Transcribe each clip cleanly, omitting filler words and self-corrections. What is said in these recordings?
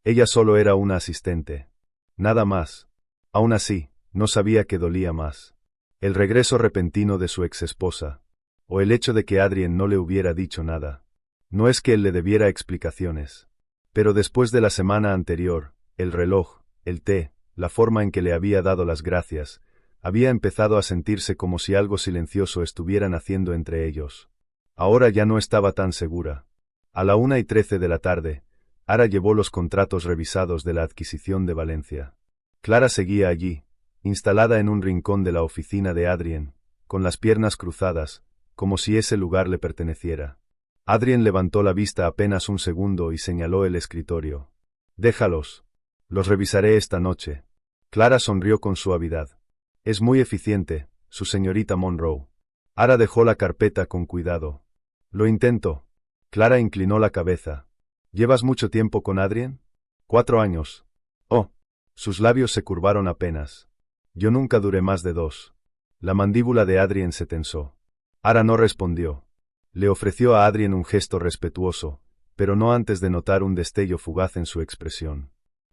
Ella solo era una asistente. Nada más. Aún así, no sabía que dolía más. El regreso repentino de su exesposa. O el hecho de que Adrien no le hubiera dicho nada. No es que él le debiera explicaciones. Pero después de la semana anterior, el reloj, el té, la forma en que le había dado las gracias, había empezado a sentirse como si algo silencioso estuviera naciendo entre ellos. Ahora ya no estaba tan segura. A la 1:13 de la tarde, Ara llevó los contratos revisados de la adquisición de Valencia. Clara seguía allí, instalada en un rincón de la oficina de Adrien, con las piernas cruzadas, como si ese lugar le perteneciera. Adrien levantó la vista apenas un segundo y señaló el escritorio. Déjalos. Los revisaré esta noche. Clara sonrió con suavidad. Es muy eficiente, su señorita Monroe. Ara dejó la carpeta con cuidado. Lo intento. Clara inclinó la cabeza. ¿Llevas mucho tiempo con Adrien? 4 años. Oh. Sus labios se curvaron apenas. Yo nunca duré más de 2. La mandíbula de Adrien se tensó. Ara no respondió. Le ofreció a Adrien un gesto respetuoso, pero no antes de notar un destello fugaz en su expresión.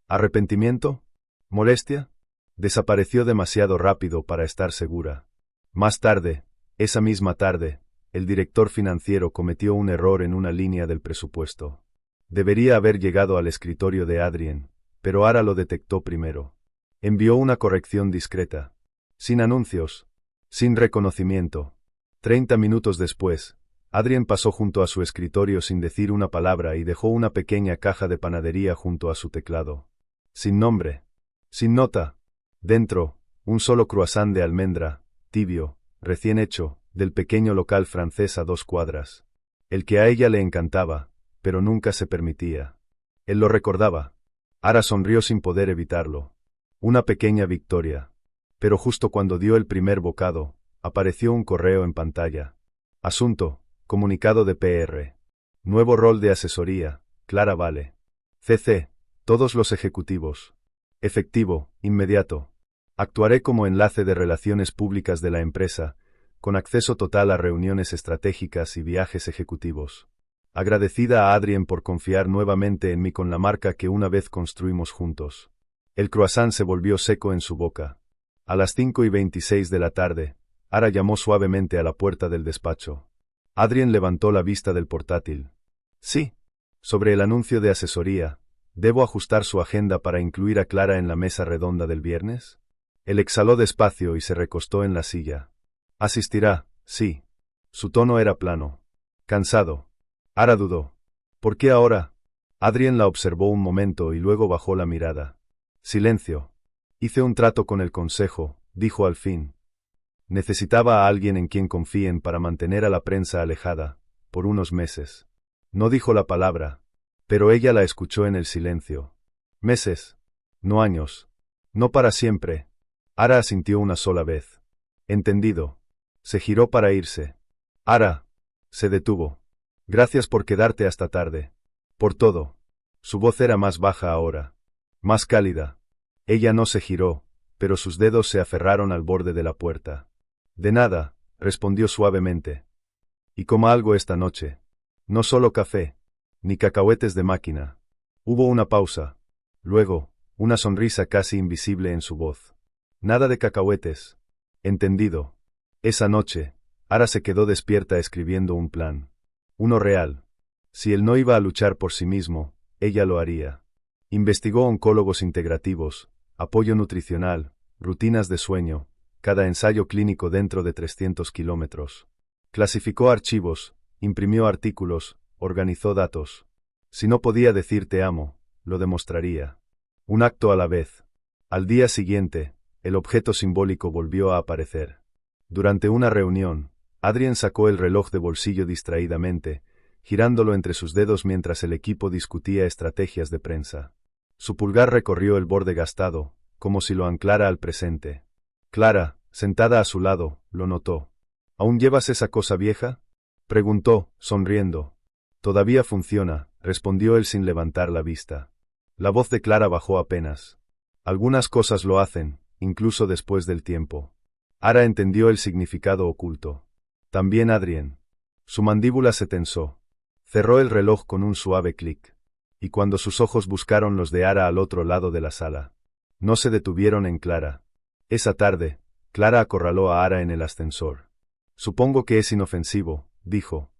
¿Arrepentimiento? ¿Molestia? Desapareció demasiado rápido para estar segura. Más tarde, esa misma tarde, el director financiero cometió un error en una línea del presupuesto. Debería haber llegado al escritorio de Adrien, pero Ara lo detectó primero. Envió una corrección discreta. Sin anuncios. Sin reconocimiento. 30 minutos después, Adrien pasó junto a su escritorio sin decir una palabra y dejó una pequeña caja de panadería junto a su teclado. Sin nombre. Sin nota. Dentro, un solo croissant de almendra, tibio, recién hecho, del pequeño local francés a 2 cuadras. El que a ella le encantaba, pero nunca se permitía. Él lo recordaba. Ara sonrió sin poder evitarlo. Una pequeña victoria. Pero justo cuando dio el primer bocado, apareció un correo en pantalla. Asunto, comunicado de PR. Nuevo rol de asesoría, Clara Vale. CC, todos los ejecutivos. Efectivo, inmediato. Actuaré como enlace de relaciones públicas de la empresa, con acceso total a reuniones estratégicas y viajes ejecutivos. Agradecida a Adrien por confiar nuevamente en mí con la marca que una vez construimos juntos. El croissant se volvió seco en su boca. A las 5:26 de la tarde, Ara llamó suavemente a la puerta del despacho. Adrien levantó la vista del portátil. Sí. Sobre el anuncio de asesoría, ¿debo ajustar su agenda para incluir a Clara en la mesa redonda del viernes? Él exhaló despacio y se recostó en la silla. Asistirá, sí. Su tono era plano. Cansado. Ara dudó. ¿Por qué ahora? Adrien la observó un momento y luego bajó la mirada. Silencio. Hice un trato con el consejo, dijo al fin. Necesitaba a alguien en quien confíen para mantener a la prensa alejada, por unos meses. No dijo la palabra, pero ella la escuchó en el silencio. Meses. No años. No para siempre. Ara asintió una sola vez. Entendido. Se giró para irse. Ara. Se detuvo. Gracias por quedarte hasta tarde. Por todo. Su voz era más baja ahora. Más cálida. Ella no se giró, pero sus dedos se aferraron al borde de la puerta. De nada, respondió suavemente. Y coma algo esta noche. No solo café, ni cacahuetes de máquina. Hubo una pausa. Luego, una sonrisa casi invisible en su voz. Nada de cacahuetes. Entendido. Esa noche, Ara se quedó despierta escribiendo un plan. Uno real. Si él no iba a luchar por sí mismo, ella lo haría. Investigó oncólogos integrativos, apoyo nutricional, rutinas de sueño, cada ensayo clínico dentro de 300 kilómetros. Clasificó archivos, imprimió artículos, organizó datos. Si no podía decir te amo, lo demostraría. Un acto a la vez. Al día siguiente, el objeto simbólico volvió a aparecer. Durante una reunión, Adrien sacó el reloj de bolsillo distraídamente, girándolo entre sus dedos mientras el equipo discutía estrategias de prensa. Su pulgar recorrió el borde gastado, como si lo anclara al presente. Clara, sentada a su lado, lo notó. ¿Aún llevas esa cosa vieja? Preguntó, sonriendo. Todavía funciona, respondió él sin levantar la vista. La voz de Clara bajó apenas. Algunas cosas lo hacen, incluso después del tiempo. Ara entendió el significado oculto. También Adrien. Su mandíbula se tensó. Cerró el reloj con un suave clic. y cuando sus ojos buscaron los de Ara al otro lado de la sala, no se detuvieron en Clara. Esa tarde, Clara acorraló a Ara en el ascensor. Supongo que es inofensivo, dijo.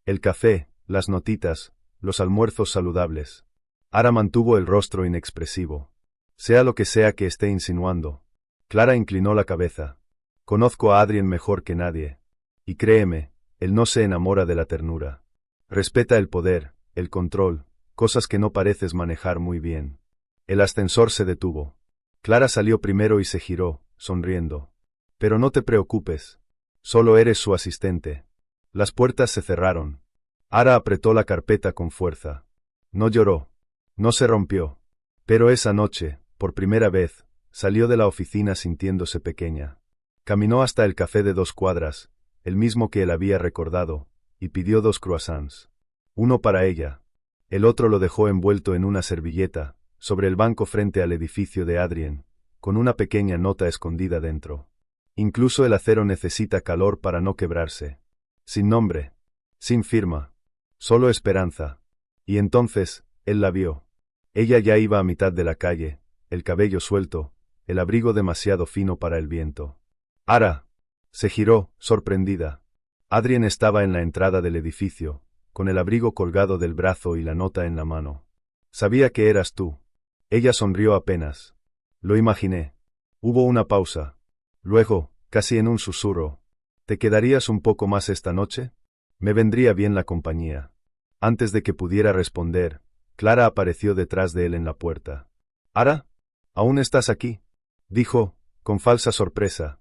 El café, las notitas, los almuerzos saludables. Ara mantuvo el rostro inexpresivo. Sea lo que sea que esté insinuando. Clara inclinó la cabeza. Conozco a Adrien mejor que nadie. Y créeme, él no se enamora de la ternura. Respeta el poder, el control, cosas que no pareces manejar muy bien. El ascensor se detuvo. Clara salió primero y se giró, sonriendo. Pero no te preocupes. Solo eres su asistente. Las puertas se cerraron. Ara apretó la carpeta con fuerza. No lloró. No se rompió. Pero esa noche, por primera vez, salió de la oficina sintiéndose pequeña. Caminó hasta el café de 2 cuadras, el mismo que él había recordado, y pidió 2 croissants. Uno para ella. El otro lo dejó envuelto en una servilleta, sobre el banco frente al edificio de Adrien, con una pequeña nota escondida dentro. Incluso el acero necesita calor para no quebrarse. Sin nombre. Sin firma. Solo esperanza. Y entonces, él la vio. Ella ya iba a mitad de la calle, el cabello suelto, el abrigo demasiado fino para el viento. Ara. Se giró, sorprendida. Adrien estaba en la entrada del edificio, con el abrigo colgado del brazo y la nota en la mano. Sabía que eras tú. Ella sonrió apenas. Lo imaginé. Hubo una pausa. Luego, casi en un susurro. ¿Te quedarías un poco más esta noche? Me vendría bien la compañía. Antes de que pudiera responder, Clara apareció detrás de él en la puerta. ¿Ara? ¿Aún estás aquí? Dijo, con falsa sorpresa.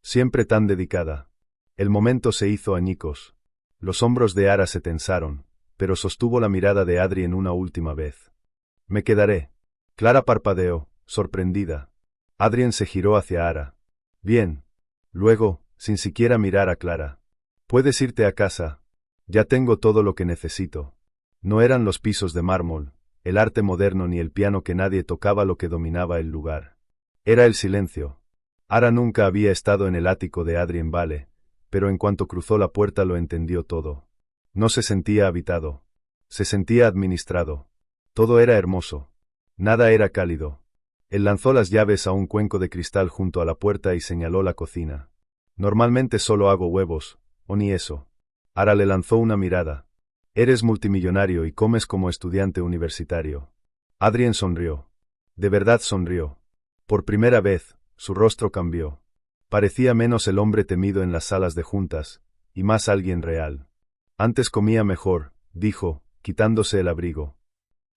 Siempre tan dedicada. El momento se hizo añicos. Los hombros de Ara se tensaron, pero sostuvo la mirada de Adrien una última vez. Me quedaré. Clara parpadeó, sorprendida. Adrien se giró hacia Ara. Bien. Luego, sin siquiera mirar a Clara. Puedes irte a casa. Ya tengo todo lo que necesito. No eran los pisos de mármol, el arte moderno ni el piano que nadie tocaba lo que dominaba el lugar. Era el silencio. Ara nunca había estado en el ático de Adrien Vale, pero en cuanto cruzó la puerta lo entendió todo. No se sentía habitado. Se sentía administrado. Todo era hermoso. Nada era cálido. Él lanzó las llaves a un cuenco de cristal junto a la puerta y señaló la cocina. Normalmente solo hago huevos, o ni eso. Ara le lanzó una mirada. Eres multimillonario y comes como estudiante universitario. Adrien sonrió. De verdad sonrió. Por primera vez, su rostro cambió. Parecía menos el hombre temido en las salas de juntas, y más alguien real. Antes comía mejor, dijo, quitándose el abrigo.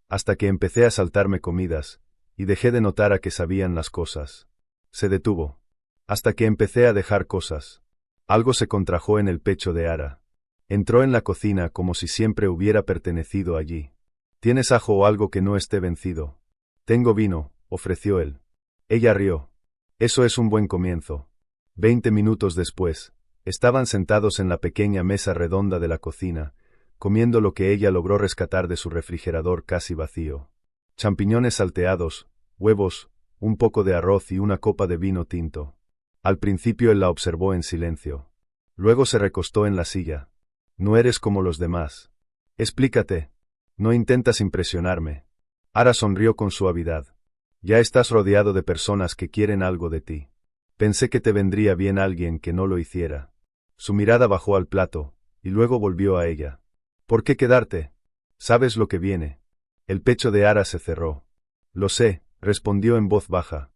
Hasta que empecé a saltarme comidas, y dejé de notar a que sabían las cosas. Se detuvo. Hasta que empecé a dejar cosas. Algo se contrajo en el pecho de Ara. Entró en la cocina como si siempre hubiera pertenecido allí. ¿Tienes ajo o algo que no esté vencido? Tengo vino, ofreció él. Ella rió. Eso es un buen comienzo. 20 minutos después, estaban sentados en la pequeña mesa redonda de la cocina, comiendo lo que ella logró rescatar de su refrigerador casi vacío. Champiñones salteados, huevos, un poco de arroz y una copa de vino tinto. Al principio él la observó en silencio. Luego se recostó en la silla. No eres como los demás. Explícate. No intentas impresionarme. Ara sonrió con suavidad. Ya estás rodeado de personas que quieren algo de ti. Pensé que te vendría bien alguien que no lo hiciera. Su mirada bajó al plato, y luego volvió a ella. ¿Por qué quedarte? ¿Sabes lo que viene? El pecho de Ara se cerró. Lo sé, respondió en voz baja.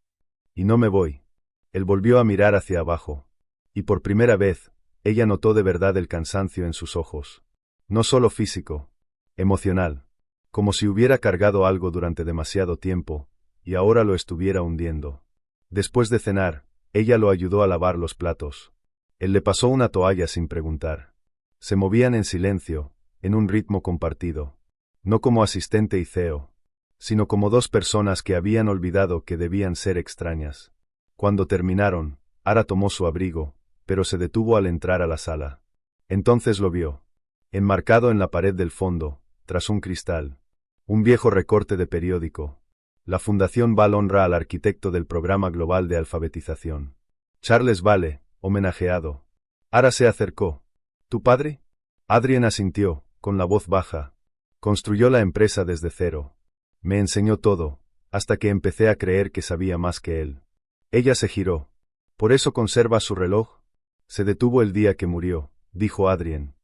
Y no me voy. Él volvió a mirar hacia abajo. Y por primera vez, ella notó de verdad el cansancio en sus ojos. No solo físico, emocional. Como si hubiera cargado algo durante demasiado tiempo, y ahora lo estuviera hundiendo. Después de cenar, ella lo ayudó a lavar los platos. Él le pasó una toalla sin preguntar. Se movían en silencio, en un ritmo compartido. No como asistente y CEO, sino como 2 personas que habían olvidado que debían ser extrañas. Cuando terminaron, Ara tomó su abrigo, pero se detuvo al entrar a la sala. Entonces lo vio. Enmarcado en la pared del fondo, tras un cristal. Un viejo recorte de periódico. La Fundación Vale honra al arquitecto del Programa Global de Alfabetización. Charles Vale, homenajeado. Ara se acercó. ¿Tu padre? Adrien asintió, con la voz baja. Construyó la empresa desde cero. Me enseñó todo, hasta que empecé a creer que sabía más que él. Ella se giró. ¿Por eso conserva su reloj? Se detuvo el día que murió, dijo Adrien.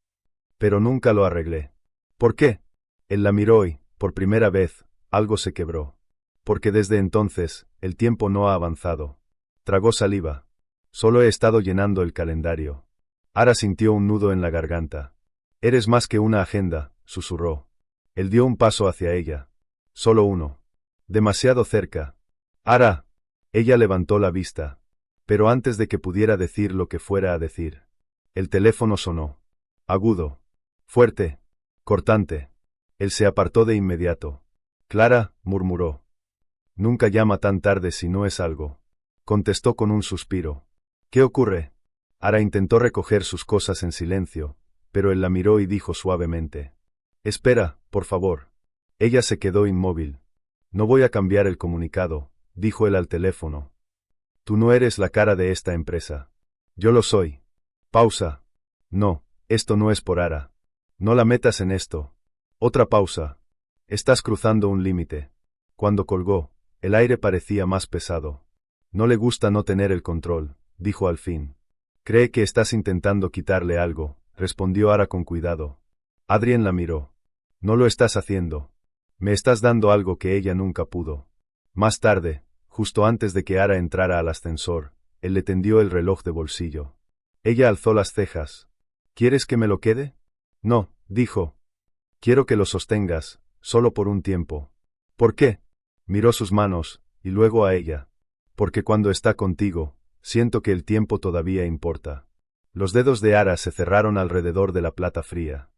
Pero nunca lo arreglé. ¿Por qué? Él la miró y, por primera vez, algo se quebró. Porque desde entonces, el tiempo no ha avanzado. Tragó saliva. Solo he estado llenando el calendario. Ara sintió un nudo en la garganta. Eres más que una agenda, susurró. Él dio un paso hacia ella. Solo uno. Demasiado cerca. Ara. Ella levantó la vista. Pero antes de que pudiera decir lo que fuera a decir. El teléfono sonó. Agudo. Fuerte. Cortante. Él se apartó de inmediato. Clara, murmuró. Nunca llama tan tarde si no es algo. Contestó con un suspiro. ¿Qué ocurre? Ara intentó recoger sus cosas en silencio, pero él la miró y dijo suavemente. Espera, por favor. Ella se quedó inmóvil. No voy a cambiar el comunicado, dijo él al teléfono. Tú no eres la cara de esta empresa. Yo lo soy. Pausa. No, esto no es por Ara. No la metas en esto. Otra pausa. Estás cruzando un límite. Cuando colgó, el aire parecía más pesado. No le gusta no tener el control, dijo al fin. Cree que estás intentando quitarle algo, respondió Ara con cuidado. Adrien la miró. No lo estás haciendo. Me estás dando algo que ella nunca pudo. Más tarde, justo antes de que Ara entrara al ascensor, él le tendió el reloj de bolsillo. Ella alzó las cejas. ¿Quieres que me lo quede? No, dijo. Quiero que lo sostengas, solo por un tiempo. ¿Por qué? Miró sus manos, y luego a ella. Porque cuando está contigo, siento que el tiempo todavía importa. Los dedos de Ara se cerraron alrededor de la plata fría.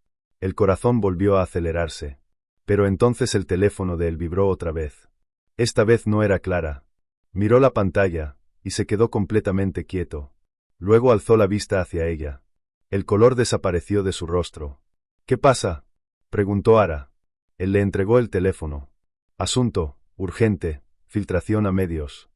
El corazón volvió a acelerarse. Pero entonces el teléfono de él vibró otra vez. Esta vez no era Clara. Miró la pantalla, y se quedó completamente quieto. Luego alzó la vista hacia ella. El color desapareció de su rostro. ¿Qué pasa? Preguntó Ara. Él le entregó el teléfono. Asunto, urgente, filtración a medios.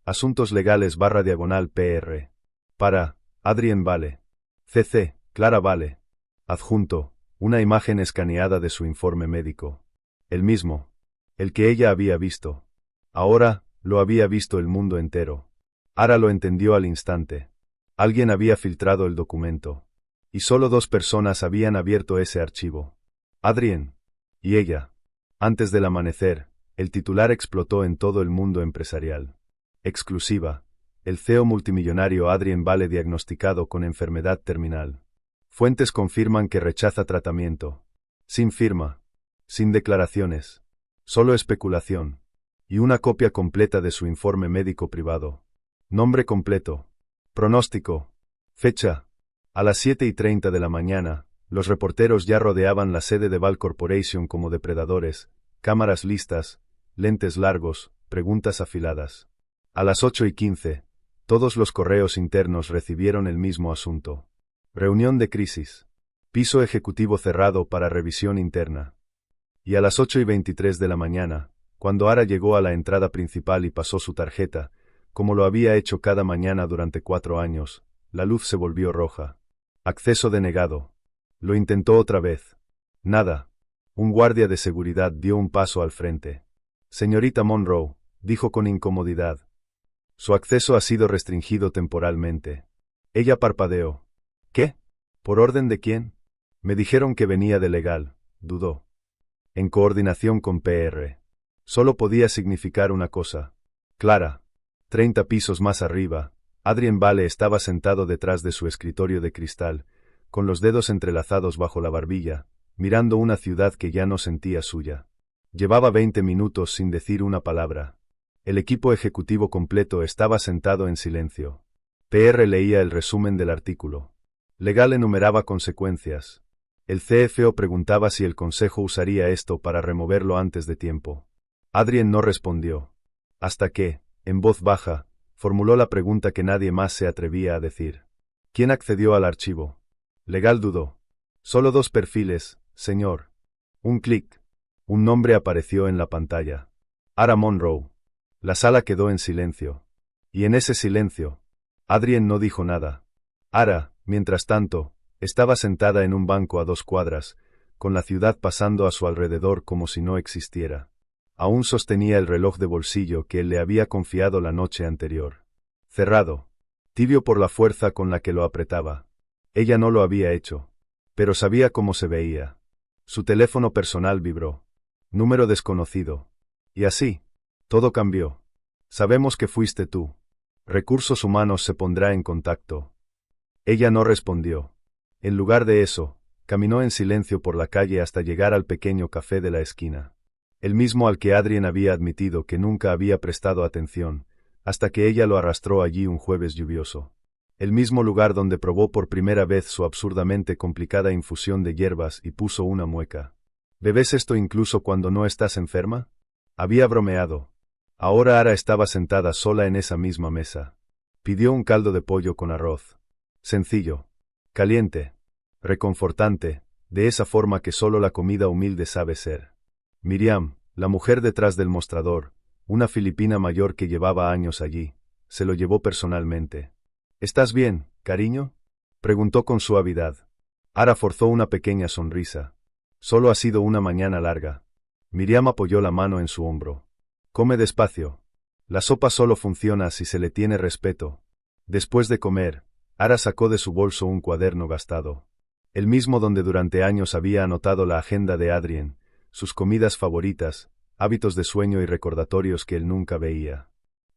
Asuntos legales / PR. Para, Adrien Vale. CC, Clara Vale. Adjunto, una imagen escaneada de su informe médico. El mismo. El que ella había visto. Ahora, lo había visto el mundo entero. Ara lo entendió al instante. Alguien había filtrado el documento. Y solo 2 personas habían abierto ese archivo. Adrien. Y ella. Antes del amanecer, el titular explotó en todo el mundo empresarial. Exclusiva. El CEO multimillonario Adrien Vale diagnosticado con enfermedad terminal. Fuentes confirman que rechaza tratamiento. Sin firma. Sin declaraciones. Solo especulación. Y una copia completa de su informe médico privado. Nombre completo. Pronóstico. Fecha. A las 7:30 de la mañana, los reporteros ya rodeaban la sede de Val Corporation como depredadores, cámaras listas, lentes largos, preguntas afiladas. A las 8:15, todos los correos internos recibieron el mismo asunto. Reunión de crisis. Piso ejecutivo cerrado para revisión interna. Y a las 8:23 de la mañana, cuando Ara llegó a la entrada principal y pasó su tarjeta, como lo había hecho cada mañana durante 4 años, la luz se volvió roja. Acceso denegado. Lo intentó otra vez. Nada. Un guardia de seguridad dio un paso al frente. Señorita Monroe, dijo con incomodidad. Su acceso ha sido restringido temporalmente. Ella parpadeó. ¿Qué? ¿Por orden de quién? Me dijeron que venía de legal, dudó. En coordinación con PR. Solo podía significar una cosa. Clara. 30 pisos más arriba, Adrien Vale estaba sentado detrás de su escritorio de cristal, con los dedos entrelazados bajo la barbilla, mirando una ciudad que ya no sentía suya. Llevaba 20 minutos sin decir una palabra. El equipo ejecutivo completo estaba sentado en silencio. PR leía el resumen del artículo. Legal enumeraba consecuencias. El CFO preguntaba si el consejo usaría esto para removerlo antes de tiempo. Adrien no respondió. Hasta que, en voz baja, formuló la pregunta que nadie más se atrevía a decir. ¿Quién accedió al archivo? Legal dudó. Solo 2 perfiles, señor. Un clic. Un nombre apareció en la pantalla. Ara Monroe. La sala quedó en silencio. Y en ese silencio, Adrien no dijo nada. Ara, mientras tanto, estaba sentada en un banco a 2 cuadras, con la ciudad pasando a su alrededor como si no existiera. Aún sostenía el reloj de bolsillo que él le había confiado la noche anterior. Cerrado, tibio por la fuerza con la que lo apretaba. Ella no lo había hecho, pero sabía cómo se veía. Su teléfono personal vibró. Número desconocido. Y así, todo cambió. Sabemos que fuiste tú. Recursos Humanos se pondrá en contacto. Ella no respondió. En lugar de eso, caminó en silencio por la calle hasta llegar al pequeño café de la esquina. El mismo al que Adrien había admitido que nunca había prestado atención, hasta que ella lo arrastró allí un jueves lluvioso. El mismo lugar donde probó por primera vez su absurdamente complicada infusión de hierbas y puso una mueca. ¿Bebes esto incluso cuando no estás enferma? Había bromeado. Ahora Ara estaba sentada sola en esa misma mesa. Pidió un caldo de pollo con arroz. Sencillo. Caliente. Reconfortante, de esa forma que solo la comida humilde sabe ser. Miriam, la mujer detrás del mostrador, una filipina mayor que llevaba años allí, se lo llevó personalmente. ¿Estás bien, cariño?, preguntó con suavidad. Ara forzó una pequeña sonrisa. Solo ha sido una mañana larga. Miriam apoyó la mano en su hombro. Come despacio. La sopa solo funciona si se le tiene respeto. Después de comer, Ara sacó de su bolso un cuaderno gastado. El mismo donde durante años había anotado la agenda de Adrien, sus comidas favoritas, hábitos de sueño y recordatorios que él nunca veía.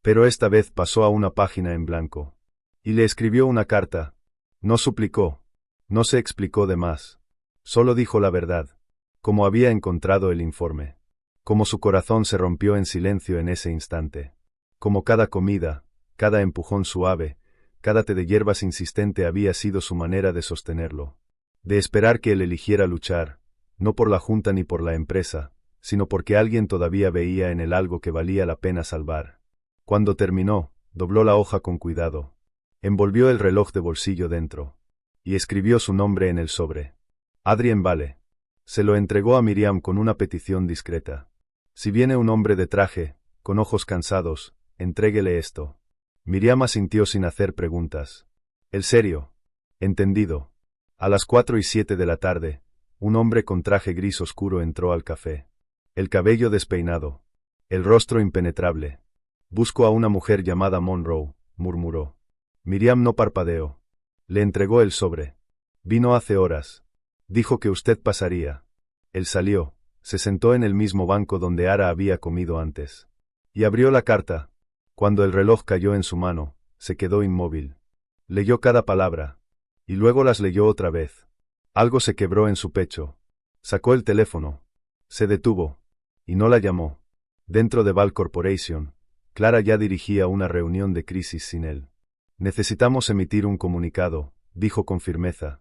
Pero esta vez pasó a una página en blanco. Y le escribió una carta. No suplicó. No se explicó de más. Solo dijo la verdad. Como había encontrado el informe. Como su corazón se rompió en silencio en ese instante. Como cada comida, cada empujón suave, cada té de hierbas insistente había sido su manera de sostenerlo. De esperar que él eligiera luchar, no por la junta ni por la empresa, sino porque alguien todavía veía en él algo que valía la pena salvar. Cuando terminó, dobló la hoja con cuidado. Envolvió el reloj de bolsillo dentro. Y escribió su nombre en el sobre. Adrien Vale. Se lo entregó a Miriam con una petición discreta. Si viene un hombre de traje, con ojos cansados, entréguele esto. Miriam asintió sin hacer preguntas. ¿El serio? Entendido. A las 4:07 de la tarde, un hombre con traje gris oscuro entró al café. El cabello despeinado. El rostro impenetrable. Busco a una mujer llamada Monroe, murmuró. Miriam no parpadeó. Le entregó el sobre. Vino hace horas. Dijo que usted pasaría. Él salió, se sentó en el mismo banco donde Ara había comido antes. Y abrió la carta. Cuando el reloj cayó en su mano, se quedó inmóvil. Leyó cada palabra. Y luego las leyó otra vez. Algo se quebró en su pecho. Sacó el teléfono. Se detuvo. Y no la llamó. Dentro de Val Corporation, Clara ya dirigía una reunión de crisis sin él. Necesitamos emitir un comunicado, dijo con firmeza.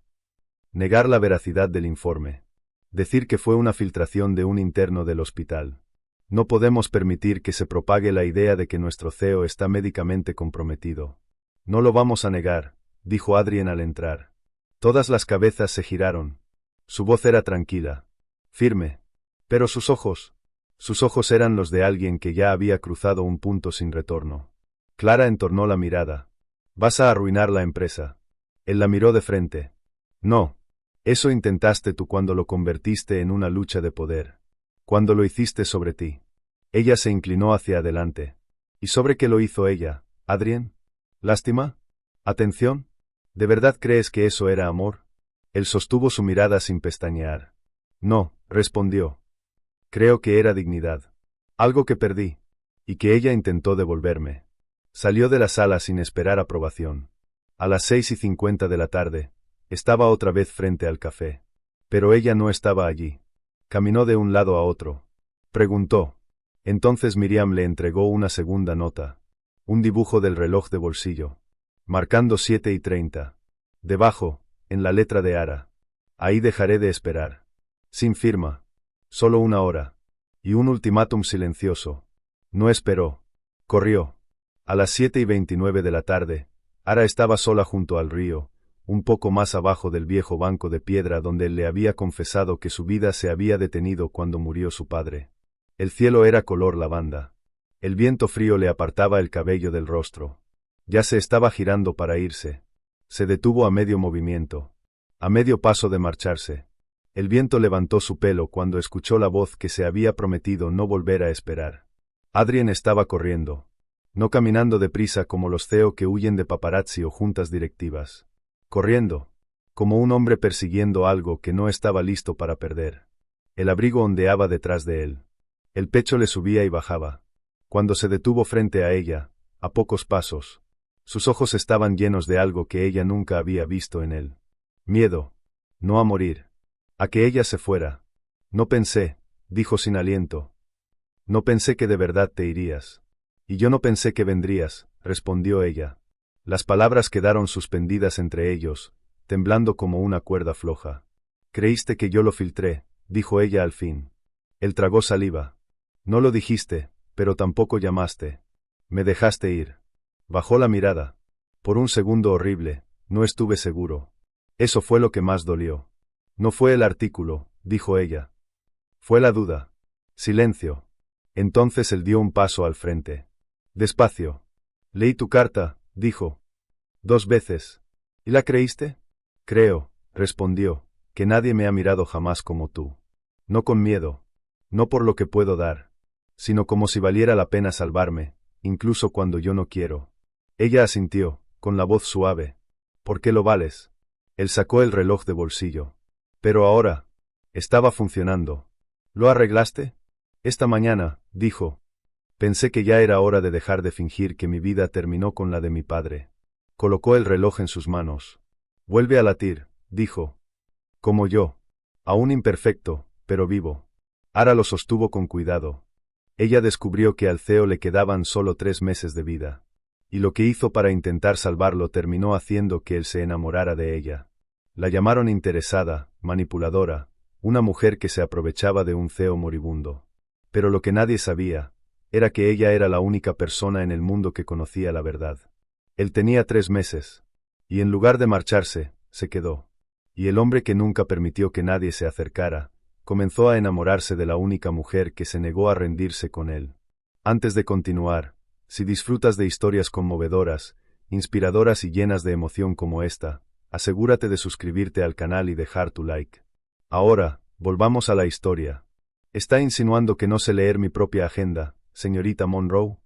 Negar la veracidad del informe. Decir que fue una filtración de un interno del hospital. No podemos permitir que se propague la idea de que nuestro CEO está médicamente comprometido. No lo vamos a negar, dijo Adrien al entrar. Todas las cabezas se giraron. Su voz era tranquila, firme. Pero sus ojos eran los de alguien que ya había cruzado un punto sin retorno. Clara entornó la mirada. Vas a arruinar la empresa. Él la miró de frente. No. Eso intentaste tú cuando lo convertiste en una lucha de poder. Cuando lo hiciste sobre ti. Ella se inclinó hacia adelante. ¿Y sobre qué lo hizo ella, Adrien? ¿Lástima? ¿Atención? ¿De verdad crees que eso era amor? Él sostuvo su mirada sin pestañear. No, respondió. Creo que era dignidad. Algo que perdí. Y que ella intentó devolverme. Salió de la sala sin esperar aprobación. A las 6:50 de la tarde, estaba otra vez frente al café. Pero ella no estaba allí. Caminó de un lado a otro. Preguntó. Entonces Miriam le entregó una segunda nota. Un dibujo del reloj de bolsillo. Marcando 7:30. Debajo, en la letra de Ara. Ahí dejaré de esperar. Sin firma. Solo una hora. Y un ultimátum silencioso. No esperó. Corrió. A las 7:29 de la tarde, Ara estaba sola junto al río, un poco más abajo del viejo banco de piedra donde él le había confesado que su vida se había detenido cuando murió su padre. El cielo era color lavanda. El viento frío le apartaba el cabello del rostro. Ya se estaba girando para irse. Se detuvo a medio movimiento. A medio paso de marcharse. El viento levantó su pelo cuando escuchó la voz que se había prometido no volver a esperar. Adrien estaba corriendo. No caminando deprisa como los CEO que huyen de paparazzi o juntas directivas. Corriendo. Como un hombre persiguiendo algo que no estaba listo para perder. El abrigo ondeaba detrás de él. El pecho le subía y bajaba. Cuando se detuvo frente a ella, a pocos pasos, sus ojos estaban llenos de algo que ella nunca había visto en él. Miedo. No a morir. A que ella se fuera. No pensé, dijo sin aliento. No pensé que de verdad te irías. Y yo no pensé que vendrías, respondió ella. Las palabras quedaron suspendidas entre ellos, temblando como una cuerda floja. Creíste que yo lo filtré, dijo ella al fin. Él tragó saliva. No lo dijiste, pero tampoco llamaste. Me dejaste ir. Bajó la mirada. Por un segundo horrible, no estuve seguro. Eso fue lo que más dolió. No fue el artículo, dijo ella. Fue la duda. Silencio. Entonces él dio un paso al frente. Despacio. Leí tu carta, dijo. 2 veces. ¿Y la creíste? Creo, respondió, que nadie me ha mirado jamás como tú. No con miedo. No por lo que puedo dar. Sino como si valiera la pena salvarme, incluso cuando yo no quiero. Ella asintió, con la voz suave. ¿Por qué lo vales? Él sacó el reloj de bolsillo. Pero ahora. Estaba funcionando. ¿Lo arreglaste? Esta mañana, dijo. Pensé que ya era hora de dejar de fingir que mi vida terminó con la de mi padre. Colocó el reloj en sus manos. Vuelve a latir, dijo. Como yo. Aún imperfecto, pero vivo. Ara lo sostuvo con cuidado. Ella descubrió que al CEO le quedaban solo 3 meses de vida. Y lo que hizo para intentar salvarlo terminó haciendo que él se enamorara de ella. La llamaron interesada, manipuladora, una mujer que se aprovechaba de un CEO moribundo. Pero lo que nadie sabía, era que ella era la única persona en el mundo que conocía la verdad. Él tenía 3 meses. Y en lugar de marcharse, se quedó. Y el hombre que nunca permitió que nadie se acercara, comenzó a enamorarse de la única mujer que se negó a rendirse con él. Antes de continuar, si disfrutas de historias conmovedoras, inspiradoras y llenas de emoción como esta, asegúrate de suscribirte al canal y dejar tu like. Ahora, volvamos a la historia. ¿Está insinuando que no sé leer mi propia agenda, señorita Monroe?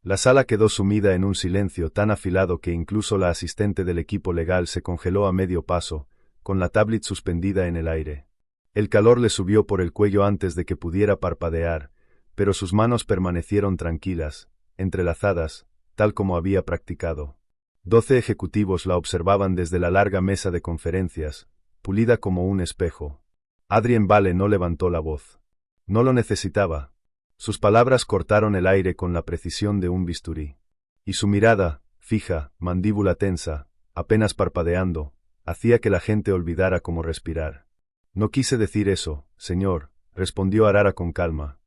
La sala quedó sumida en un silencio tan afilado que incluso la asistente del equipo legal se congeló a medio paso, con la tablet suspendida en el aire. El calor le subió por el cuello antes de que pudiera parpadear, pero sus manos permanecieron tranquilas, entrelazadas, tal como había practicado. 12 ejecutivos la observaban desde la larga mesa de conferencias, pulida como un espejo. Adrien Vale no levantó la voz. No lo necesitaba. Sus palabras cortaron el aire con la precisión de un bisturí. Y su mirada, fija, mandíbula tensa, apenas parpadeando, hacía que la gente olvidara cómo respirar. No quise decir eso, señor, respondió Arara con calma.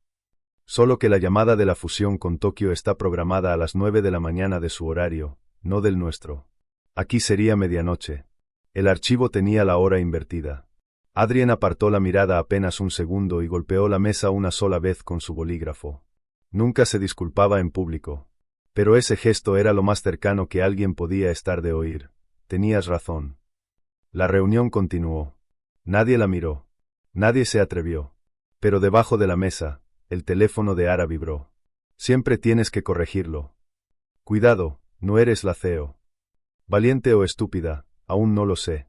Solo que la llamada de la fusión con Tokio está programada a las 9 de la mañana de su horario, no del nuestro. Aquí sería medianoche. El archivo tenía la hora invertida. Adrien apartó la mirada apenas un segundo y golpeó la mesa una sola vez con su bolígrafo. Nunca se disculpaba en público. Pero ese gesto era lo más cercano que alguien podía estar de oír. Tenías razón. La reunión continuó. Nadie la miró. Nadie se atrevió. Pero debajo de la mesa, el teléfono de Ara vibró. Siempre tienes que corregirlo. Cuidado, no eres la CEO. Valiente o estúpida, aún no lo sé.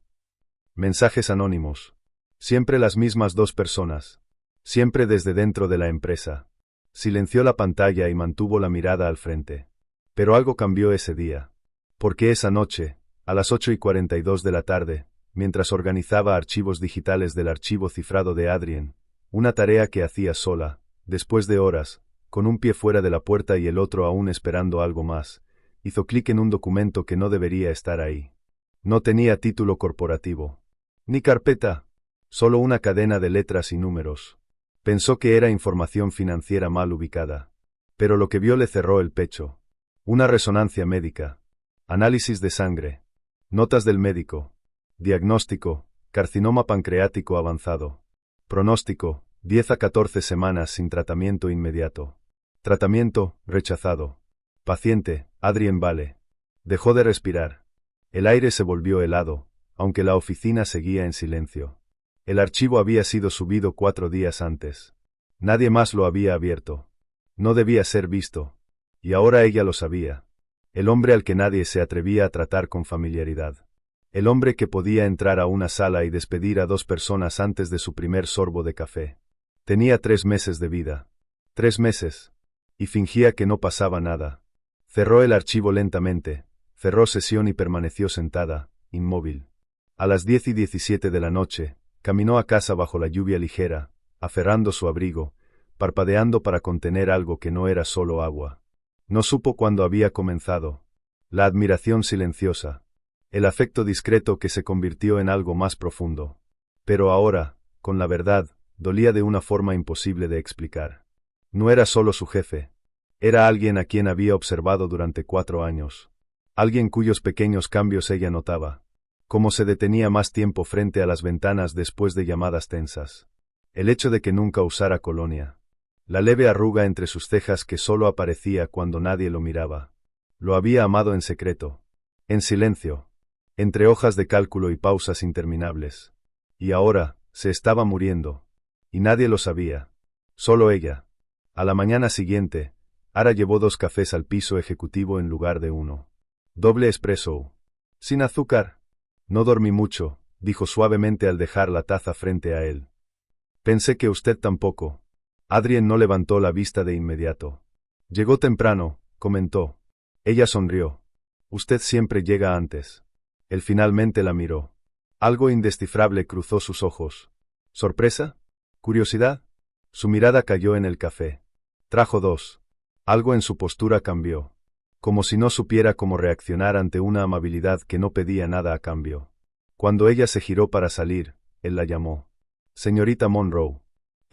Mensajes anónimos. Siempre las mismas 2 personas. Siempre desde dentro de la empresa. Silenció la pantalla y mantuvo la mirada al frente. Pero algo cambió ese día. Porque esa noche, a las 8:42 de la tarde, mientras organizaba archivos digitales del archivo cifrado de Adrien, una tarea que hacía sola, después de horas, con un pie fuera de la puerta y el otro aún esperando algo más, hizo clic en un documento que no debería estar ahí. No tenía título corporativo. Ni carpeta. Solo una cadena de letras y números. Pensó que era información financiera mal ubicada. Pero lo que vio le cerró el pecho. Una resonancia médica. Análisis de sangre. Notas del médico. Diagnóstico, carcinoma pancreático avanzado. Pronóstico, 10 a 14 semanas sin tratamiento inmediato. Tratamiento, rechazado. Paciente, Adrien Vale. Dejó de respirar. El aire se volvió helado, aunque la oficina seguía en silencio. El archivo había sido subido 4 días antes. Nadie más lo había abierto. No debía ser visto. Y ahora ella lo sabía. El hombre al que nadie se atrevía a tratar con familiaridad. El hombre que podía entrar a una sala y despedir a 2 personas antes de su primer sorbo de café. Tenía 3 meses de vida. 3 meses. Y fingía que no pasaba nada. Cerró el archivo lentamente, cerró sesión y permaneció sentada, inmóvil. A las 10:17 de la noche, caminó a casa bajo la lluvia ligera, aferrando su abrigo, parpadeando para contener algo que no era solo agua. No supo cuándo había comenzado. La admiración silenciosa. El afecto discreto que se convirtió en algo más profundo. Pero ahora, con la verdad, dolía de una forma imposible de explicar. No era solo su jefe. Era alguien a quien había observado durante 4 años. Alguien cuyos pequeños cambios ella notaba. Cómo se detenía más tiempo frente a las ventanas después de llamadas tensas. El hecho de que nunca usara colonia. La leve arruga entre sus cejas que solo aparecía cuando nadie lo miraba. Lo había amado en secreto. En silencio. Entre hojas de cálculo y pausas interminables. Y ahora, se estaba muriendo. Y nadie lo sabía. Solo ella. A la mañana siguiente, Ara llevó 2 cafés al piso ejecutivo en lugar de 1. Doble espresso. Sin azúcar. No dormí mucho, dijo suavemente al dejar la taza frente a él. Pensé que usted tampoco. Adrien no levantó la vista de inmediato. Llegó temprano, comentó. Ella sonrió. Usted siempre llega antes. Él finalmente la miró. Algo indescifrable cruzó sus ojos. ¿Sorpresa? ¿Curiosidad? Su mirada cayó en el café. Trajo 2. Algo en su postura cambió. Como si no supiera cómo reaccionar ante una amabilidad que no pedía nada a cambio. Cuando ella se giró para salir, él la llamó. Señorita Monroe.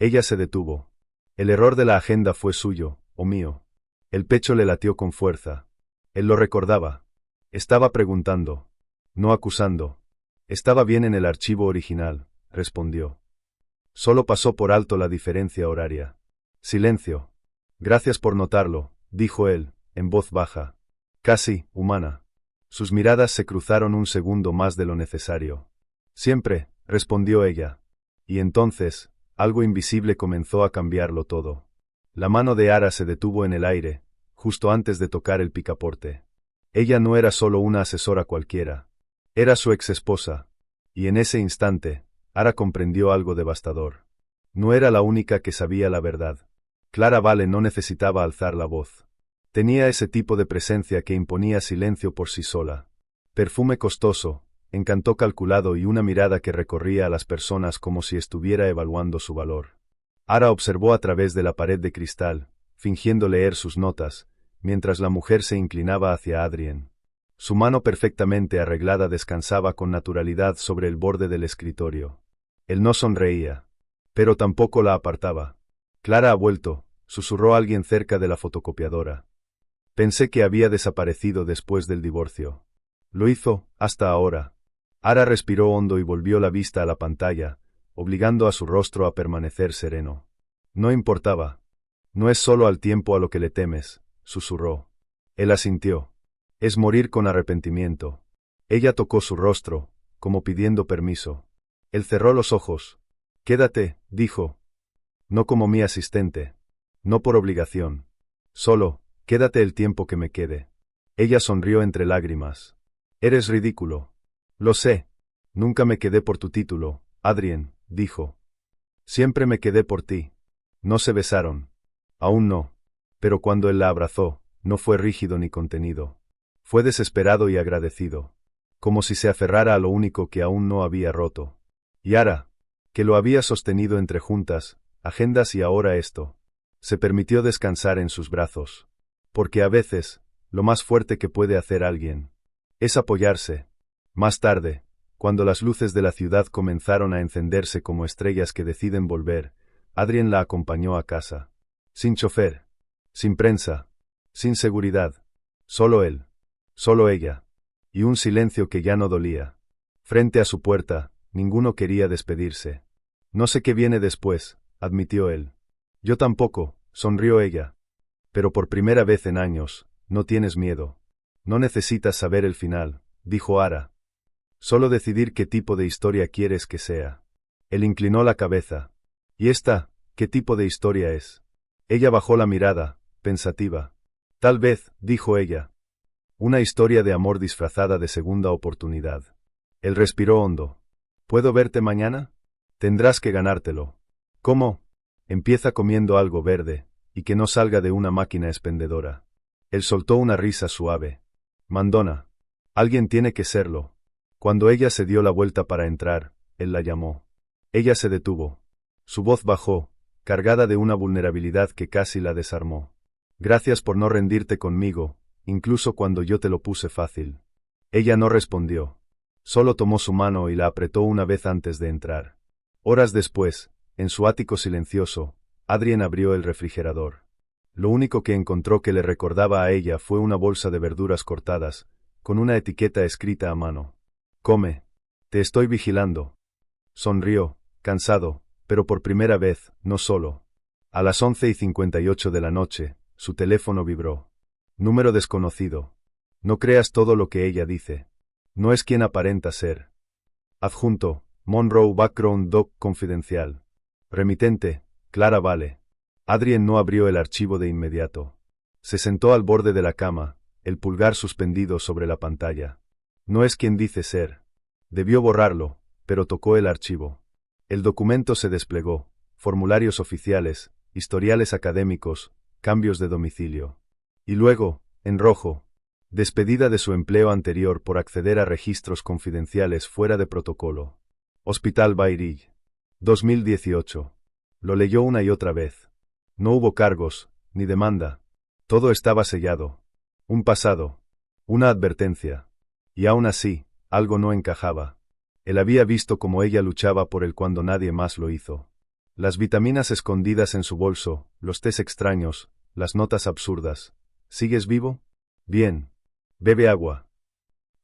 Ella se detuvo. El error de la agenda fue suyo, o mío. El pecho le latió con fuerza. Él lo recordaba. Estaba preguntando. No acusando. Estaba bien en el archivo original, respondió. Solo pasó por alto la diferencia horaria. Silencio. Gracias por notarlo, dijo él, en voz baja. Casi, humana. Sus miradas se cruzaron un segundo más de lo necesario. Siempre, respondió ella. Y entonces, algo invisible comenzó a cambiarlo todo. La mano de Ara se detuvo en el aire, justo antes de tocar el picaporte. Ella no era solo una asesora cualquiera. Era su exesposa. Y en ese instante, Ara comprendió algo devastador. No era la única que sabía la verdad. Clara Vale no necesitaba alzar la voz. Tenía ese tipo de presencia que imponía silencio por sí sola. Perfume costoso, encanto calculado y una mirada que recorría a las personas como si estuviera evaluando su valor. Ara observó a través de la pared de cristal, fingiendo leer sus notas, mientras la mujer se inclinaba hacia Adrien. Su mano perfectamente arreglada descansaba con naturalidad sobre el borde del escritorio. Él no sonreía. Pero tampoco la apartaba. Clara ha vuelto, susurró alguien cerca de la fotocopiadora. Pensé que había desaparecido después del divorcio. Lo hizo, hasta ahora. Ara respiró hondo y volvió la vista a la pantalla, obligando a su rostro a permanecer sereno. No importaba. No es solo al tiempo a lo que le temes, susurró. Él asintió. Es morir con arrepentimiento. Ella tocó su rostro, como pidiendo permiso. Él cerró los ojos. Quédate, dijo. No como mi asistente. No por obligación. Solo, quédate el tiempo que me quede. Ella sonrió entre lágrimas. Eres ridículo. Lo sé. Nunca me quedé por tu título, Adrien, dijo. Siempre me quedé por ti. No se besaron. Aún no. Pero cuando él la abrazó, no fue rígido ni contenido. Fue desesperado y agradecido. Como si se aferrara a lo único que aún no había roto. Y Ara, que lo había sostenido entre juntas, agendas y ahora esto, se permitió descansar en sus brazos. Porque a veces, lo más fuerte que puede hacer alguien, es apoyarse. Más tarde, cuando las luces de la ciudad comenzaron a encenderse como estrellas que deciden volver, Adrien la acompañó a casa. Sin chofer. Sin prensa. Sin seguridad. Solo él. Solo ella. Y un silencio que ya no dolía. Frente a su puerta, ninguno quería despedirse. No sé qué viene después, admitió él. Yo tampoco, sonrió ella. Pero por primera vez en años, no tienes miedo. No necesitas saber el final, dijo Ara. Solo decidir qué tipo de historia quieres que sea. Él inclinó la cabeza. ¿Y esta, qué tipo de historia es? Ella bajó la mirada, pensativa. Tal vez, dijo ella. Una historia de amor disfrazada de segunda oportunidad. Él respiró hondo. ¿Puedo verte mañana? Tendrás que ganártelo. ¿Cómo? Empieza comiendo algo verde, y que no salga de una máquina expendedora. Él soltó una risa suave. Mandona. Alguien tiene que serlo. Cuando ella se dio la vuelta para entrar, él la llamó. Ella se detuvo. Su voz bajó, cargada de una vulnerabilidad que casi la desarmó. Gracias por no rendirte conmigo, incluso cuando yo te lo puse fácil. Ella no respondió. Solo tomó su mano y la apretó una vez antes de entrar. Horas después, en su ático silencioso, Adrien abrió el refrigerador. Lo único que encontró que le recordaba a ella fue una bolsa de verduras cortadas, con una etiqueta escrita a mano. Come. Te estoy vigilando. Sonrió, cansado, pero por primera vez, no solo. A las 11:58 de la noche, su teléfono vibró. Número desconocido. No creas todo lo que ella dice. No es quien aparenta ser. Adjunto, Monroe Background Doc confidencial. Remitente, Clara Vale. Adrien no abrió el archivo de inmediato. Se sentó al borde de la cama, el pulgar suspendido sobre la pantalla. No es quien dice ser. Debió borrarlo, pero tocó el archivo. El documento se desplegó, formularios oficiales, historiales académicos, cambios de domicilio. Y luego, en rojo, despedida de su empleo anterior por acceder a registros confidenciales fuera de protocolo. Hospital Bayrich. 2018. Lo leyó una y otra vez. No hubo cargos, ni demanda. Todo estaba sellado. Un pasado. Una advertencia. Y aún así, algo no encajaba. Él había visto cómo ella luchaba por él cuando nadie más lo hizo. Las vitaminas escondidas en su bolso, los tés extraños, las notas absurdas. ¿Sigues vivo? Bien. Bebe agua.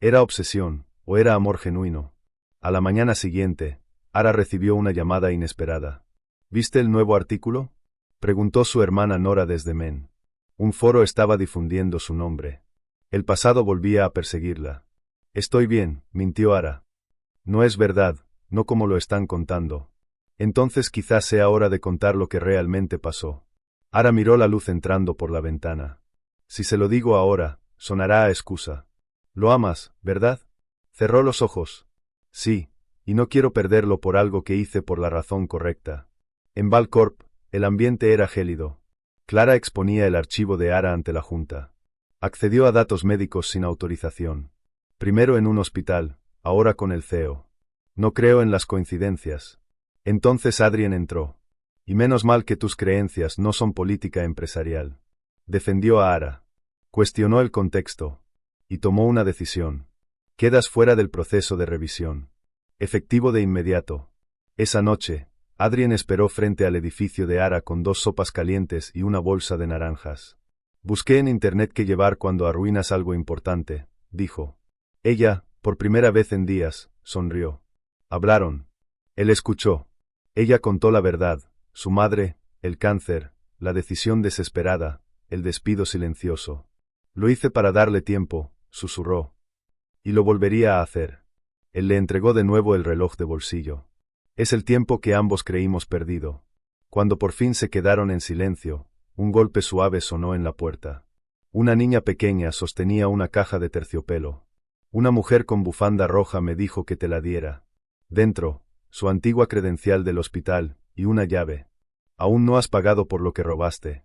¿Era obsesión, o era amor genuino? A la mañana siguiente, Ara recibió una llamada inesperada. ¿Viste el nuevo artículo? Preguntó su hermana Nora desde Maine. Un foro estaba difundiendo su nombre. El pasado volvía a perseguirla. Estoy bien, mintió Ara. No es verdad, no como lo están contando. Entonces quizás sea hora de contar lo que realmente pasó. Ara miró la luz entrando por la ventana. Si se lo digo ahora, sonará a excusa. Lo amas, ¿verdad? Cerró los ojos. Sí, y no quiero perderlo por algo que hice por la razón correcta. En Valcorp, el ambiente era gélido. Clara exponía el archivo de Ara ante la Junta. Accedió a datos médicos sin autorización. Primero en un hospital, ahora con el CEO. No creo en las coincidencias. Entonces Adrien entró. Y menos mal que tus creencias no son política empresarial. Defendió a Ara. Cuestionó el contexto. Y tomó una decisión. Quedas fuera del proceso de revisión. Efectivo de inmediato. Esa noche, Adrien esperó frente al edificio de Ara con 2 sopas calientes y una bolsa de naranjas. Busqué en internet qué llevar cuando arruinas algo importante, dijo. Ella, por primera vez en días, sonrió. Hablaron. Él escuchó. Ella contó la verdad, su madre, el cáncer, la decisión desesperada, el despido silencioso. Lo hice para darle tiempo, susurró. Y lo volvería a hacer. Él le entregó de nuevo el reloj de bolsillo. Es el tiempo que ambos creímos perdido. Cuando por fin se quedaron en silencio, un golpe suave sonó en la puerta. Una niña pequeña sostenía una caja de terciopelo. Una mujer con bufanda roja me dijo que te la diera. Dentro, su antigua credencial del hospital, y una llave. Aún no has pagado por lo que robaste.